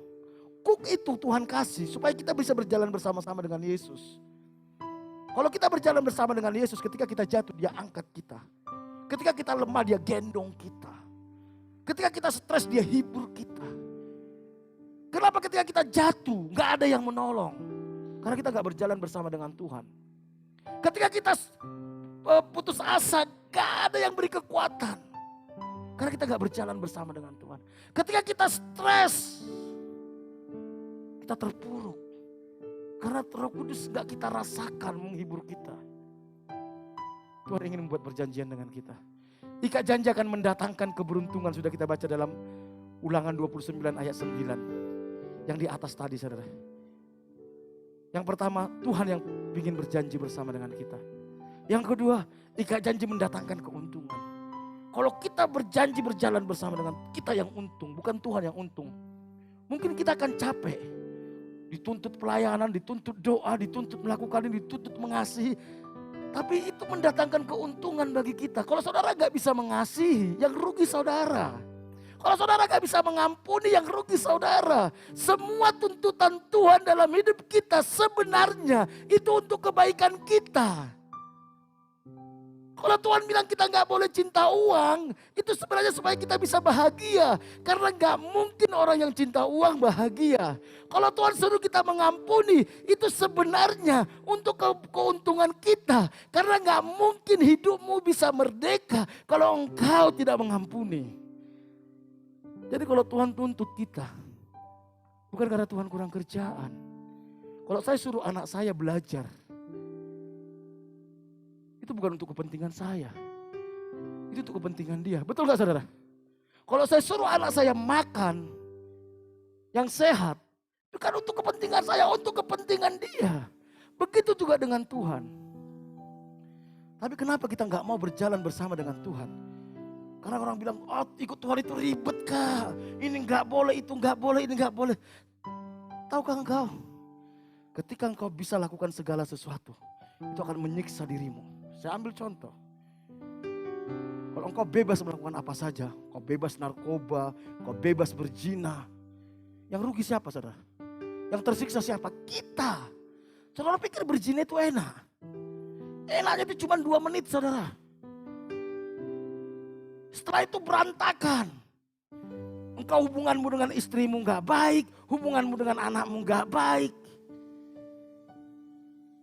Kuk itu Tuhan kasih supaya kita bisa berjalan bersama-sama dengan Yesus. Kalau kita berjalan bersama dengan Yesus, ketika kita jatuh dia angkat kita. Ketika kita lemah dia gendong kita. Ketika kita stres dia hibur kita. Kenapa ketika kita jatuh gak ada yang menolong? Karena kita gak berjalan bersama dengan Tuhan. Ketika kita putus asa gak ada yang beri kekuatan. Karena kita gak berjalan bersama dengan Tuhan. Ketika kita stres, kita terpuruk. Karena Roh Kudus gak kita rasakan menghibur kita. Tuhan ingin membuat perjanjian dengan kita. Ikat janji akan mendatangkan keberuntungan. Sudah kita baca dalam Ulangan 29 ayat 9. Yang di atas tadi saudara. Yang pertama Tuhan yang ingin berjanji bersama dengan kita. Yang kedua ikat janji mendatangkan keuntungan. Kalau kita berjanji berjalan bersama dengan kita yang untung. Bukan Tuhan yang untung. Mungkin kita akan capek. Dituntut pelayanan, dituntut doa, dituntut melakukan ini, dituntut mengasihi. Tapi itu mendatangkan keuntungan bagi kita. Kalau saudara gak bisa mengasihi, yang rugi saudara. Kalau saudara gak bisa mengampuni, yang rugi saudara. Semua tuntutan Tuhan dalam hidup kita sebenarnya itu untuk kebaikan kita. Kalau Tuhan bilang kita gak boleh cinta uang, itu sebenarnya supaya kita bisa bahagia. Karena gak mungkin orang yang cinta uang bahagia. Kalau Tuhan suruh kita mengampuni, itu sebenarnya untuk keuntungan kita. Karena gak mungkin hidupmu bisa merdeka kalau engkau tidak mengampuni. Jadi kalau Tuhan tuntut kita, bukan karena Tuhan kurang kerjaan. Kalau saya suruh anak saya belajar, itu bukan untuk kepentingan saya. Itu untuk kepentingan dia. Betul gak saudara? Kalau saya suruh anak saya makan yang sehat, itu kan untuk kepentingan saya, untuk kepentingan dia. Begitu juga dengan Tuhan. Tapi kenapa kita nggak mau berjalan bersama dengan Tuhan? Karena orang bilang, oh ikut Tuhan itu ribet kak. Ini nggak boleh, itu nggak boleh, ini nggak boleh. Tahukah engkau? Ketika engkau bisa lakukan segala sesuatu, itu akan menyiksa dirimu. Saya ambil contoh. Kalau engkau bebas melakukan apa saja, kau bebas narkoba, kau bebas berzina. Yang rugi siapa saudara? Yang tersiksa siapa? Kita. Saudara pikir berzina itu enak? Enaknya itu cuma 2 menit saudara. Setelah itu berantakan. Engkau hubunganmu dengan istrimu gak baik, hubunganmu dengan anakmu gak baik.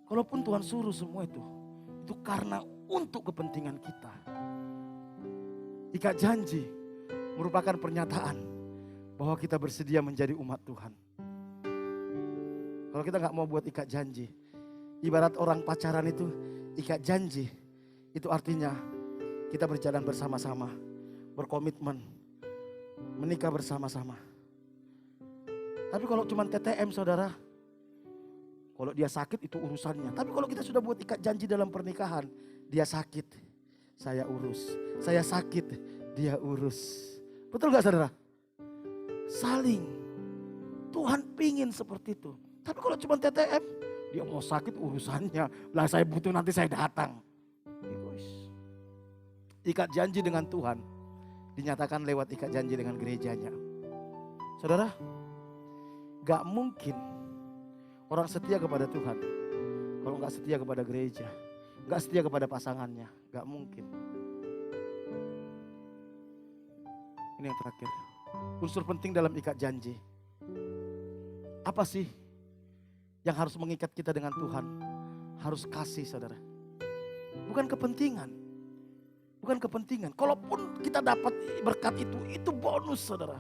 Kalaupun Tuhan suruh semua itu karena untuk kepentingan kita. Ikat janji merupakan pernyataan bahwa kita bersedia menjadi umat Tuhan. Kalau kita gak mau buat ikat janji, ibarat orang pacaran itu, ikat janji itu artinya kita berjalan bersama-sama, berkomitmen, menikah bersama-sama. Tapi kalau cuma TTM saudara, kalau dia sakit itu urusannya. Tapi kalau kita sudah buat ikat janji dalam pernikahan, dia sakit, saya urus. Saya sakit, dia urus. Betul gak saudara? Saling. Tuhan pingin seperti itu. Tapi kalau cuma TTM, dia mau sakit urusannya. Lah saya butuh nanti saya datang. Egois. Ikat janji dengan Tuhan dinyatakan lewat ikat janji dengan gerejanya. Saudara, gak mungkin orang setia kepada Tuhan kalau gak setia kepada gereja, gak setia kepada pasangannya, gak mungkin. Ini yang terakhir, unsur penting dalam ikat janji. Apa sih yang harus mengikat kita dengan Tuhan? Harus kasih saudara. Bukan kepentingan. Bukan kepentingan. Kalaupun kita dapat berkat itu bonus saudara.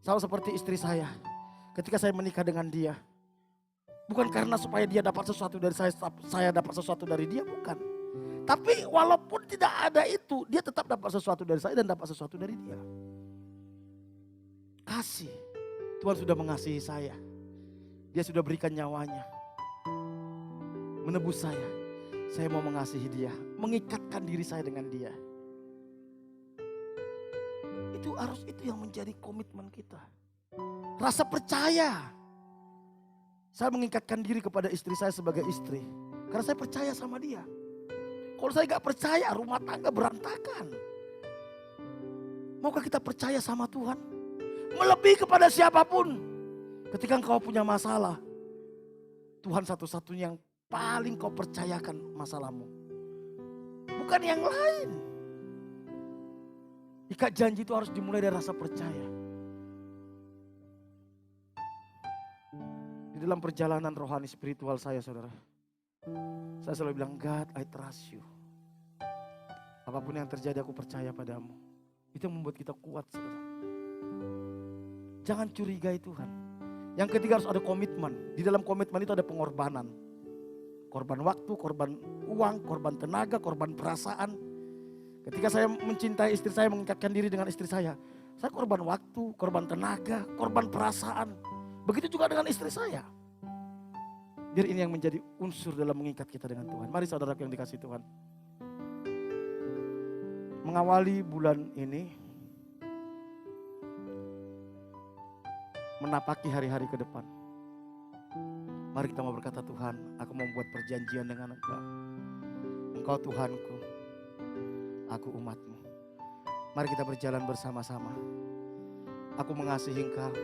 Sama seperti istri saya. Ketika saya menikah dengan dia. Bukan karena supaya dia dapat sesuatu dari saya dapat sesuatu dari dia. Bukan. Tapi walaupun tidak ada itu, dia tetap dapat sesuatu dari saya dan dapat sesuatu dari dia. Kasih. Tuhan sudah mengasihi saya. Dia sudah berikan nyawanya. Menebus saya. Saya mau mengasihi dia. Mengikatkan diri saya dengan dia. Itu yang menjadi komitmen kita. Rasa percaya. Saya mengikatkan diri kepada istri saya sebagai istri. Karena saya percaya sama dia. Kalau saya gak percaya, rumah tangga berantakan. Maukah kita percaya sama Tuhan? Melebihi kepada siapapun. Ketika engkau punya masalah, Tuhan satu-satunya yang paling kau percayakan masalahmu. Bukan yang lain. Ikat janji itu harus dimulai dari rasa percaya. Di dalam perjalanan rohani spiritual saya saudara. Saya selalu bilang, God, I trust you. Apapun yang terjadi aku percaya padamu. Itu yang membuat kita kuat saudara. Jangan curigai Tuhan. Yang ketiga harus ada komitmen. Di dalam komitmen itu ada pengorbanan. Korban waktu, korban uang, korban tenaga, korban perasaan. Ketika saya mencintai istri saya, mengikatkan diri dengan istri saya korban waktu, korban tenaga, korban perasaan. Begitu juga dengan istri saya. Biar ini yang menjadi unsur dalam mengikat kita dengan Tuhan. Mari saudaraku yang dikasihi Tuhan. Mengawali bulan ini, menapaki hari-hari ke depan. Mari kita mau berkata, Tuhan, aku mau membuat perjanjian dengan Engkau. Engkau Tuhanku, aku umatmu. Mari kita berjalan bersama-sama. Aku mengasihi Engkau.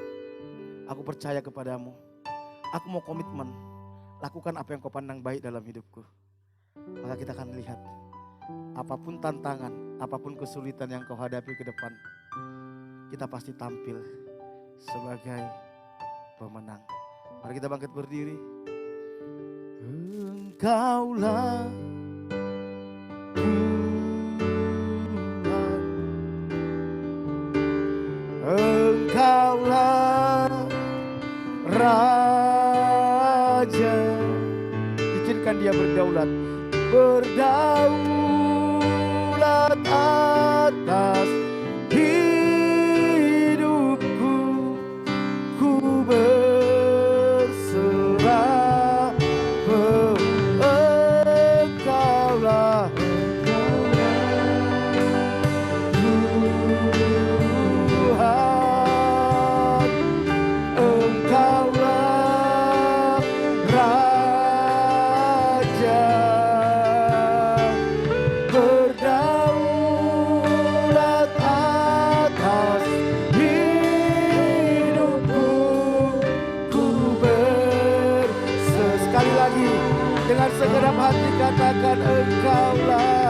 Aku percaya kepadamu. Aku mau komitmen. Lakukan apa yang Kau pandang baik dalam hidupku. Maka kita akan lihat. Apapun tantangan, apapun kesulitan yang Kau hadapi ke depan. Kita pasti tampil sebagai pemenang. Mari kita bangkit berdiri. Engkaulah Tuhan, Engkaulah Raja. Izinkan dia berdaulat, berdaulat atas hidupku. Ku berserah, Engkaulah lagi. Dengan segenap hati katakan Engkaulah.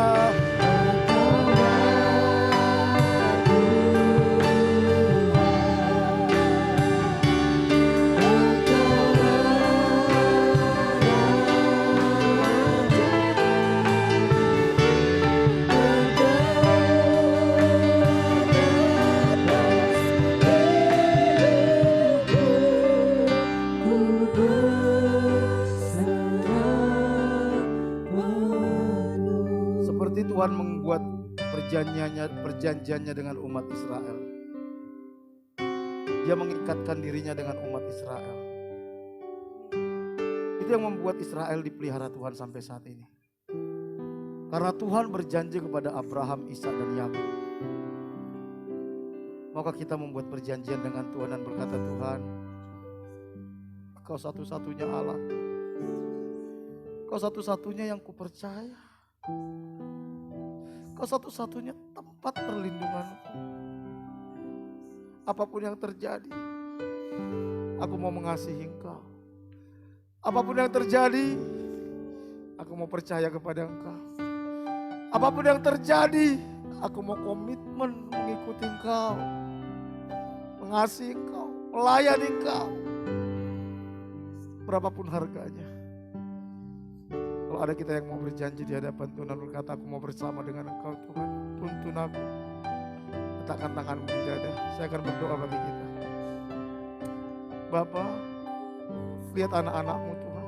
Seperti Tuhan membuat perjanjiannya dengan umat Israel. Dia mengikatkan dirinya dengan umat Israel. Itu yang membuat Israel dipelihara Tuhan sampai saat ini. Karena Tuhan berjanji kepada Abraham, Ishak dan Yakub. Maka kita membuat perjanjian dengan Tuhan dan berkata, Tuhan, Engkau satu-satunya Allah. Engkau satu-satunya yang kupercaya. Kau satu-satunya tempat perlindunganku. Apapun yang terjadi, aku mau mengasihi Engkau. Apapun yang terjadi, aku mau percaya kepada Engkau. Apapun yang terjadi, aku mau komitmen mengikuti Engkau, mengasihi Engkau, melayani Engkau, berapapun harganya. Kalau ada kita yang mau berjanji di hadapan Tuhan dan berkata, aku mau bersama dengan Engkau Tuhan, tuntun aku. Letakkan tanganmu di dada, saya akan berdoa bagi kita. Bapa, lihat anak-anakmu Tuhan.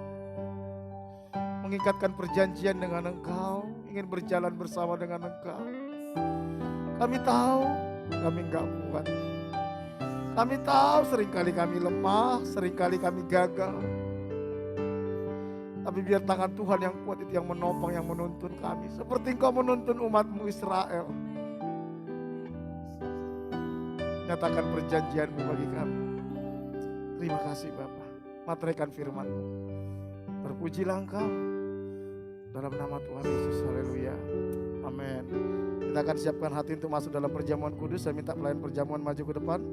Mengikatkan perjanjian dengan Engkau, ingin berjalan bersama dengan Engkau. Kami tahu kami enggak kuat. Kami tahu seringkali kami lemah, seringkali kami gagal. Tapi biar tangan Tuhan yang kuat itu yang menopang, yang menuntun kami. Seperti Engkau menuntun umat-Mu Israel. Nyatakan perjanjian-Mu bagi kami. Terima kasih Bapa. Materaikan firman-Mu. Terpujilah Engkau. Dalam nama Tuhan Yesus, haleluya. Amin. Kita akan siapkan hati untuk masuk dalam perjamuan kudus. Saya minta pelayan perjamuan maju ke depan.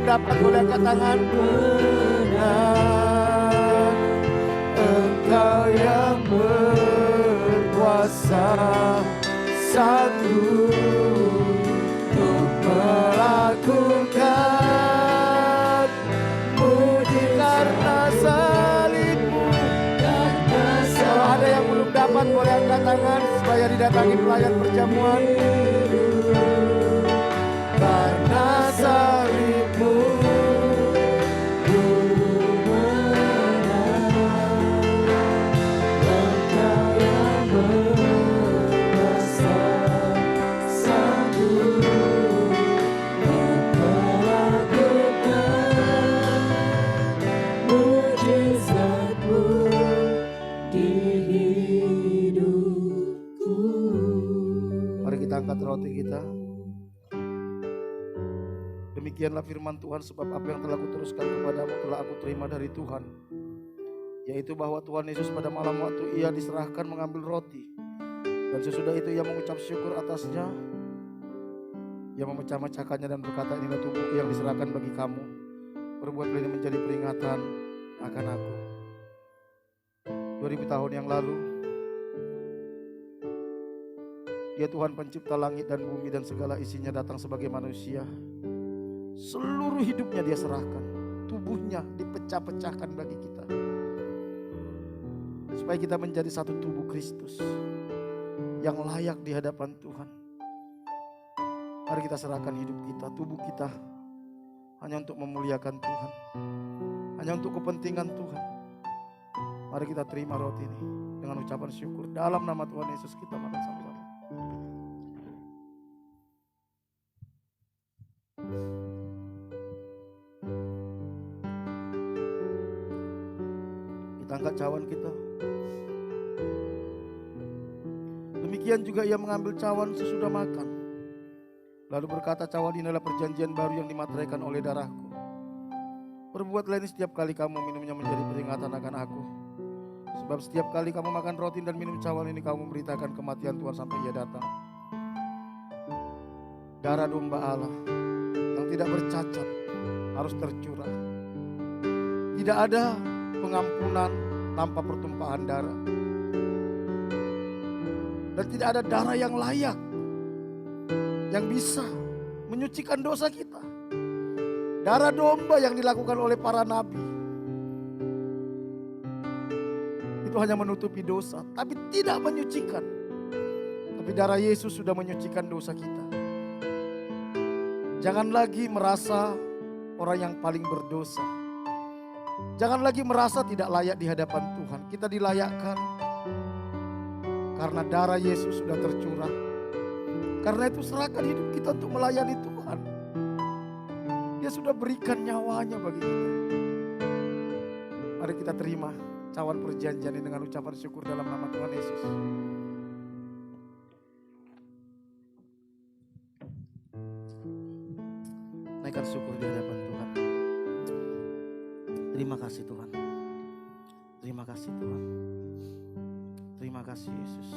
Dapat boleh angkat tangan. Benar, Engkau yang berkuasa, sanggup untuk melakukan mujizat karena salib-Mu. Kalau ada yang belum dapat boleh angkat tangan supaya percaya didatangi pelayan perjamuan. Karena salibmu ku menang, Engkau yang berkuasa sanggup memperlakukan mujizatmu di hidupku. Mari kita angkat roti kita. Demikianlah firman Tuhan, sebab apa yang telah kuteruskan kepadamu telah aku terima dari Tuhan, yaitu bahwa Tuhan Yesus pada malam waktu ia diserahkan mengambil roti, dan sesudah itu ia mengucap syukur atasnya, ia memecah-mecahkannya dan berkata, inilah tubuhku yang diserahkan bagi kamu, perbuatlah ini menjadi peringatan akan aku. 2000 tahun yang lalu, Dia Tuhan pencipta langit dan bumi dan segala isinya datang sebagai manusia. Seluruh hidupnya Dia serahkan, tubuhnya dipecah-pecahkan bagi kita, supaya kita menjadi satu tubuh Kristus yang layak di hadapan Tuhan. Mari kita serahkan hidup kita, tubuh kita, hanya untuk memuliakan Tuhan, hanya untuk kepentingan Tuhan. Mari kita terima roti ini dengan ucapan syukur. Dalam nama Tuhan Yesus kita makan sama-sama. Kita angkat cawan kita. Demikian juga ia mengambil cawan sesudah makan, lalu berkata, cawan ini adalah perjanjian baru yang dimateraikan oleh darahku. Perbuatlah ini setiap kali kamu minumnya menjadi peringatan akan aku. Sebab setiap kali kamu makan roti dan minum cawan ini, kamu memberitakan kematian Tuhan sampai ia datang. Darah domba Allah yang tidak bercacat harus tercurah. Tidak ada pengampunan tanpa pertumpahan darah. Dan tidak ada darah yang layak yang bisa menyucikan dosa kita. Darah domba yang dilakukan oleh para nabi itu hanya menutupi dosa, tapi tidak menyucikan. Tapi darah Yesus sudah menyucikan dosa kita. Jangan lagi merasa orang yang paling berdosa. Jangan lagi merasa tidak layak di hadapan Tuhan. Kita dilayakkan karena darah Yesus sudah tercurah. Karena itu serahkan hidup kita untuk melayani Tuhan. Dia sudah berikan nyawanya bagi kita. Mari kita terima cawan perjanjian ini dengan ucapan syukur dalam nama Tuhan Yesus. Naikkan syukur di hadapan Tuhan. Terima kasih Tuhan. Terima kasih Tuhan. Terima kasih Yesus.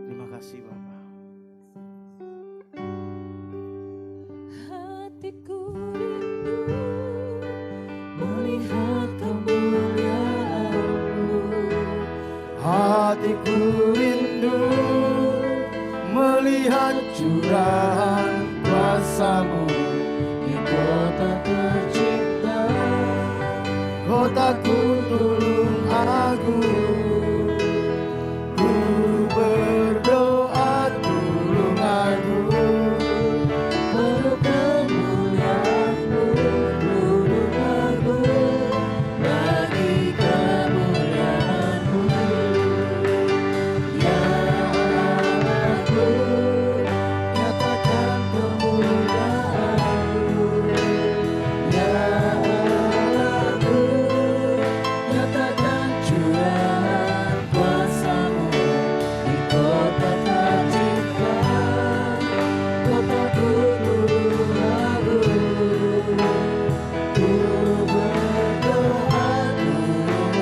Terima kasih Bapa. Hatiku rindu melihat kemuliaan-Mu. Hatiku rindu melihat curahan kuasa-Mu Di kota tercipta, kotaku tulung aku. Ku berdoa tulung aku. penuh kemuliaan-Mu, tulung aku bagi kemuliaan-Mu. Ya Allahku, nyatakan kemuliaan-Mu. Ya Allahku, nyatakan curahan kuasa-Mu di kota tercipta, kotaku tulung aku. Ku berdoa tulung aku,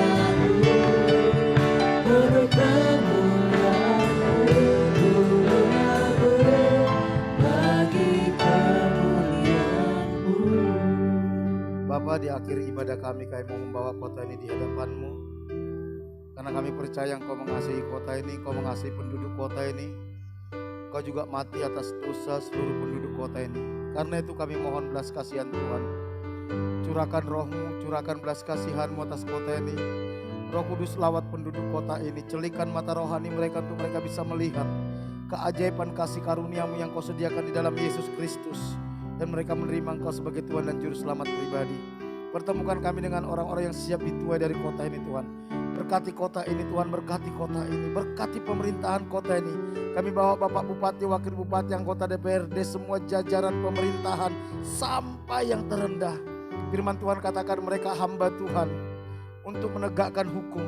penuh kemuliaan-Mu, tulung aku bagi kemuliaan-Mu. Bapa, di akhir ibadah kami mau membawa kota ini di hadapan-Mu. Karena kami percaya Engkau mengasihi kota ini, Engkau mengasihi penduduk kota ini. Engkau juga mati atas dosa seluruh penduduk kota ini. Karena itu kami mohon belas kasihan Tuhan. Curahkan roh-Mu, curahkan belas kasihan-Mu atas kota ini. Roh Kudus lawat penduduk kota ini. Celikan mata rohani mereka untuk mereka bisa melihat keajaiban kasih karunia-Mu yang Kau sediakan di dalam Yesus Kristus. Dan mereka menerima Engkau sebagai Tuhan dan Juru Selamat pribadi. Pertemukan kami dengan orang-orang yang siap dituai dari kota ini Tuhan. Berkati kota ini Tuhan, berkati kota ini. Berkati pemerintahan kota ini. Kami bawa Bapak Bupati, Wakil Bupati, anggota DPRD, semua jajaran pemerintahan sampai yang terendah. Firman Tuhan katakan mereka hamba Tuhan untuk menegakkan hukum.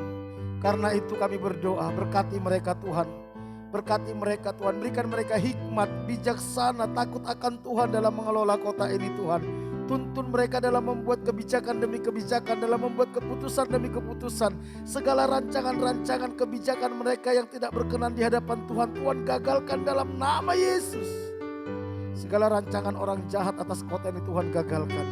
Karena itu kami berdoa, berkati mereka Tuhan. Berkati mereka Tuhan, berikan mereka hikmat, bijaksana, takut akan Tuhan dalam mengelola kota ini Tuhan. Tuntun mereka dalam membuat kebijakan demi kebijakan, dalam membuat keputusan demi keputusan. Segala rancangan-rancangan kebijakan mereka yang tidak berkenan di hadapan Tuhan, Tuhan gagalkan dalam nama Yesus. Segala rancangan orang jahat atas kota ini Tuhan gagalkan.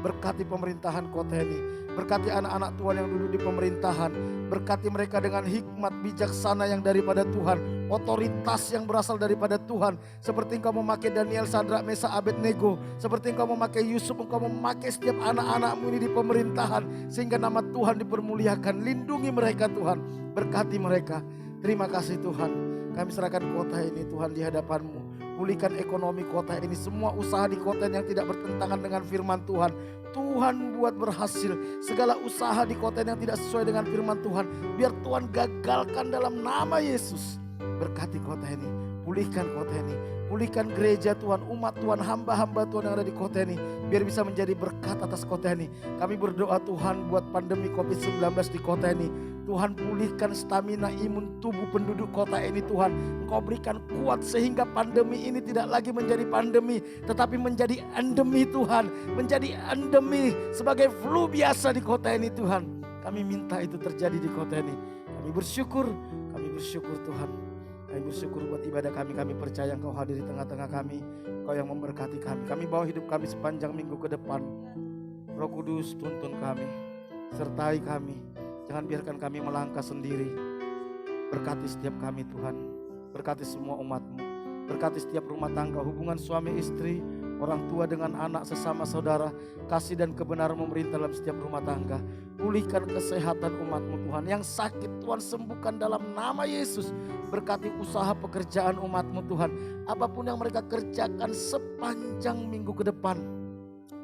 Berkati pemerintahan kota ini. Berkati anak-anak Tuhan yang duduk di pemerintahan. Berkati mereka dengan hikmat bijaksana yang daripada Tuhan. Otoritas yang berasal daripada Tuhan. Seperti Engkau memakai Daniel, Sadrak, Mesa, Abednego. Seperti Engkau memakai Yusuf, Engkau memakai setiap anak-anak-Mu ini di pemerintahan. Sehingga nama Tuhan dipermuliakan. Lindungi mereka Tuhan. Berkati mereka. Terima kasih Tuhan. Kami serahkan kota ini Tuhan di hadapan-Mu. Pulihkan ekonomi kota ini. Semua usaha di kota yang tidak bertentangan dengan firman Tuhan, Tuhan buat berhasil. Segala usaha di kota yang tidak sesuai dengan firman Tuhan, biar Tuhan gagalkan dalam nama Yesus. Berkati kota ini, pulihkan kota ini, pulihkan gereja Tuhan, umat Tuhan, hamba-hamba Tuhan yang ada di kota ini, biar bisa menjadi berkat atas kota ini. Kami berdoa Tuhan buat pandemi COVID-19 di kota ini. Tuhan pulihkan stamina imun tubuh penduduk kota ini Tuhan. Engkau berikan kuat sehingga pandemi ini tidak lagi menjadi pandemi, tetapi menjadi endemi Tuhan. Menjadi endemi sebagai flu biasa di kota ini Tuhan. Kami minta itu terjadi di kota ini. Kami bersyukur Tuhan. Kami bersyukur buat ibadah kami. Kami percaya Engkau hadir di tengah-tengah kami. Engkau yang memberkati kami. Kami bawa hidup kami sepanjang minggu ke depan. Roh Kudus tuntun kami. Sertai kami. Jangan biarkan kami melangkah sendiri. Berkati setiap kami Tuhan. Berkati semua umat-Mu. Berkati setiap rumah tangga, hubungan suami istri, orang tua dengan anak, sesama saudara. Kasih dan kebenaran memerintah dalam setiap rumah tangga. Pulihkan kesehatan umat-Mu Tuhan. Yang sakit Tuhan sembuhkan dalam nama Yesus. Berkati usaha pekerjaan umat-Mu Tuhan. Apapun yang mereka kerjakan sepanjang minggu ke depan,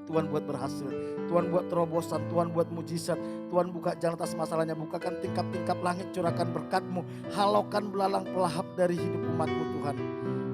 Tuhan buat berhasil. Tuhan buat terobosan, Tuhan buat mujizat. Tuhan buka jalan atas masalahnya. Bukakan tingkap-tingkap langit, curahkan berkat-Mu. Halaukan belalang pelahap dari hidup umat-Mu Tuhan.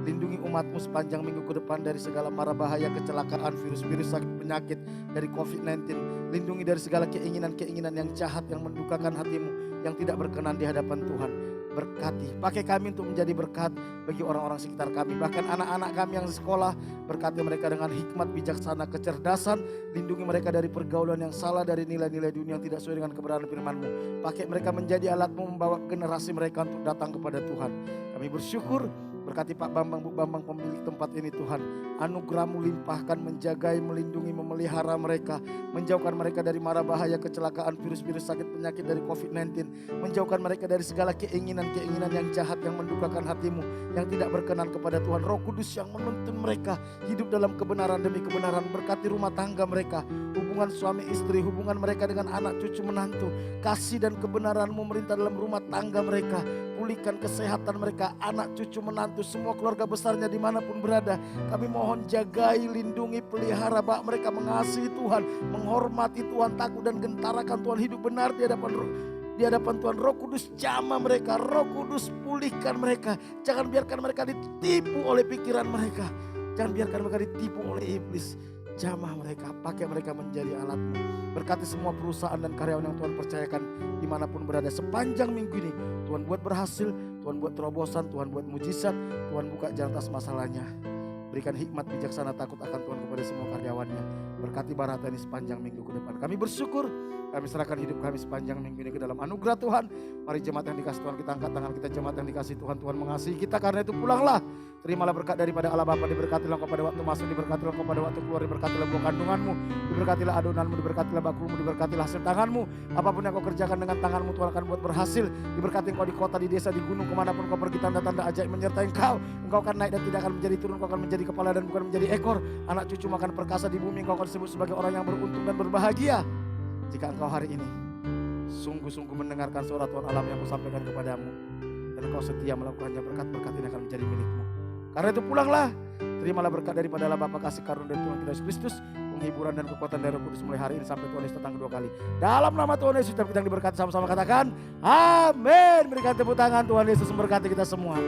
Lindungi umat-Mu sepanjang minggu ke depan dari segala mara bahaya, kecelakaan, virus-virus, sakit, penyakit, dari COVID-19. Lindungi dari segala keinginan-keinginan yang jahat, yang mendukakan hati-Mu, yang tidak berkenan di hadapan Tuhan. Berkati, pakai kami untuk menjadi berkat bagi orang-orang sekitar kami. Bahkan anak-anak kami yang sekolah, berkati mereka dengan hikmat, bijaksana, kecerdasan. Lindungi mereka dari pergaulan yang salah, dari nilai-nilai dunia yang tidak sesuai dengan kebenaran firman-Mu. Pakai mereka menjadi alat-Mu membawa generasi mereka untuk datang kepada Tuhan. Kami bersyukur. Berkati Pak Bambang, Bu Bambang, pemilik tempat ini Tuhan. Anugerah-Mu limpahkan, menjagai, melindungi, memelihara mereka. Menjauhkan mereka dari mara bahaya, kecelakaan, virus-virus, sakit, penyakit, dari COVID-19. Menjauhkan mereka dari segala keinginan-keinginan yang jahat, yang mendukakan hati-Mu, yang tidak berkenan kepada Tuhan. Roh Kudus yang menuntun mereka hidup dalam kebenaran demi kebenaran. Berkati rumah tangga mereka, hubungan suami istri, hubungan mereka dengan anak cucu menantu. Kasih dan kebenaran-Mu memerintah dalam rumah tangga mereka. Pulihkan kesehatan mereka, anak cucu menantu, semua keluarga besarnya dimanapun berada. Kami mohon jagai, lindungi, pelihara, bak mereka mengasihi Tuhan, menghormati Tuhan, takut dan gentarakan Tuhan, hidup benar di hadapan Tuhan. Roh Kudus jamah mereka, Roh Kudus pulihkan mereka. Jangan biarkan mereka ditipu oleh pikiran mereka. Jangan biarkan mereka ditipu oleh iblis. Jamah mereka, pakai mereka menjadi alat-Mu. Berkati semua perusahaan dan karyawan yang Tuhan percayakan dimanapun berada sepanjang minggu ini. Tuhan buat berhasil, Tuhan buat terobosan, Tuhan buat mujizat, Tuhan buka jalan atas masalahnya. Berikan hikmat, bijaksana, takut akan Tuhan kepada semua karyawannya. Berkati Barata ini sepanjang minggu ke depan. Kami bersyukur, kami serahkan hidup kami sepanjang minggu ini ke dalam anugerah Tuhan. Mari jemaat yang dikasih Tuhan, kita angkat tangan kita. Jemaat yang dikasih Tuhan, Tuhan mengasihi kita, karena itu pulanglah. Terimalah berkat daripada Allah Bapa. Diberkatilah engkau pada waktu masuk, diberkatilah engkau pada waktu keluar, diberkatilah buah kandunganmu, diberkatilah adonanmu, diberkatilah bakulmu, diberkatilah hasil tanganmu. Apapun yang kau kerjakan dengan tanganmu, Tuhan akan buat berhasil. Diberkati engkau di kota, di desa, di gunung, kemanapun kau pergi, tanda-tanda ajaib menyertai engkau. Engkau akan naik dan tidak akan menjadi turun, engkau akan menjadi kepala dan bukan menjadi ekor. Anak cucu makan perkasa di bumi, engkau akan disebut sebagai orang yang beruntung dan berbahagia. Jika engkau hari ini sungguh-sungguh mendengarkan suara Tuhan Allah yang kusampaikan kepadamu. Dan engkau setia melakukannya, berkat-berkat ini akan menjadi milikmu. Karena itu pulanglah, terimalah berkat daripada Allah Bapa kasih karunia dari Tuhan kita Yesus Kristus, penghiburan dan kekuatan dari Roh Kudus mulai hari ini sampai Tuhan Yesus datang kedua kali. Dalam nama Tuhan Yesus kita yang diberkati sama-sama katakan, amin. Berikan tepuk tangan, Tuhan Yesus memberkati kita semua.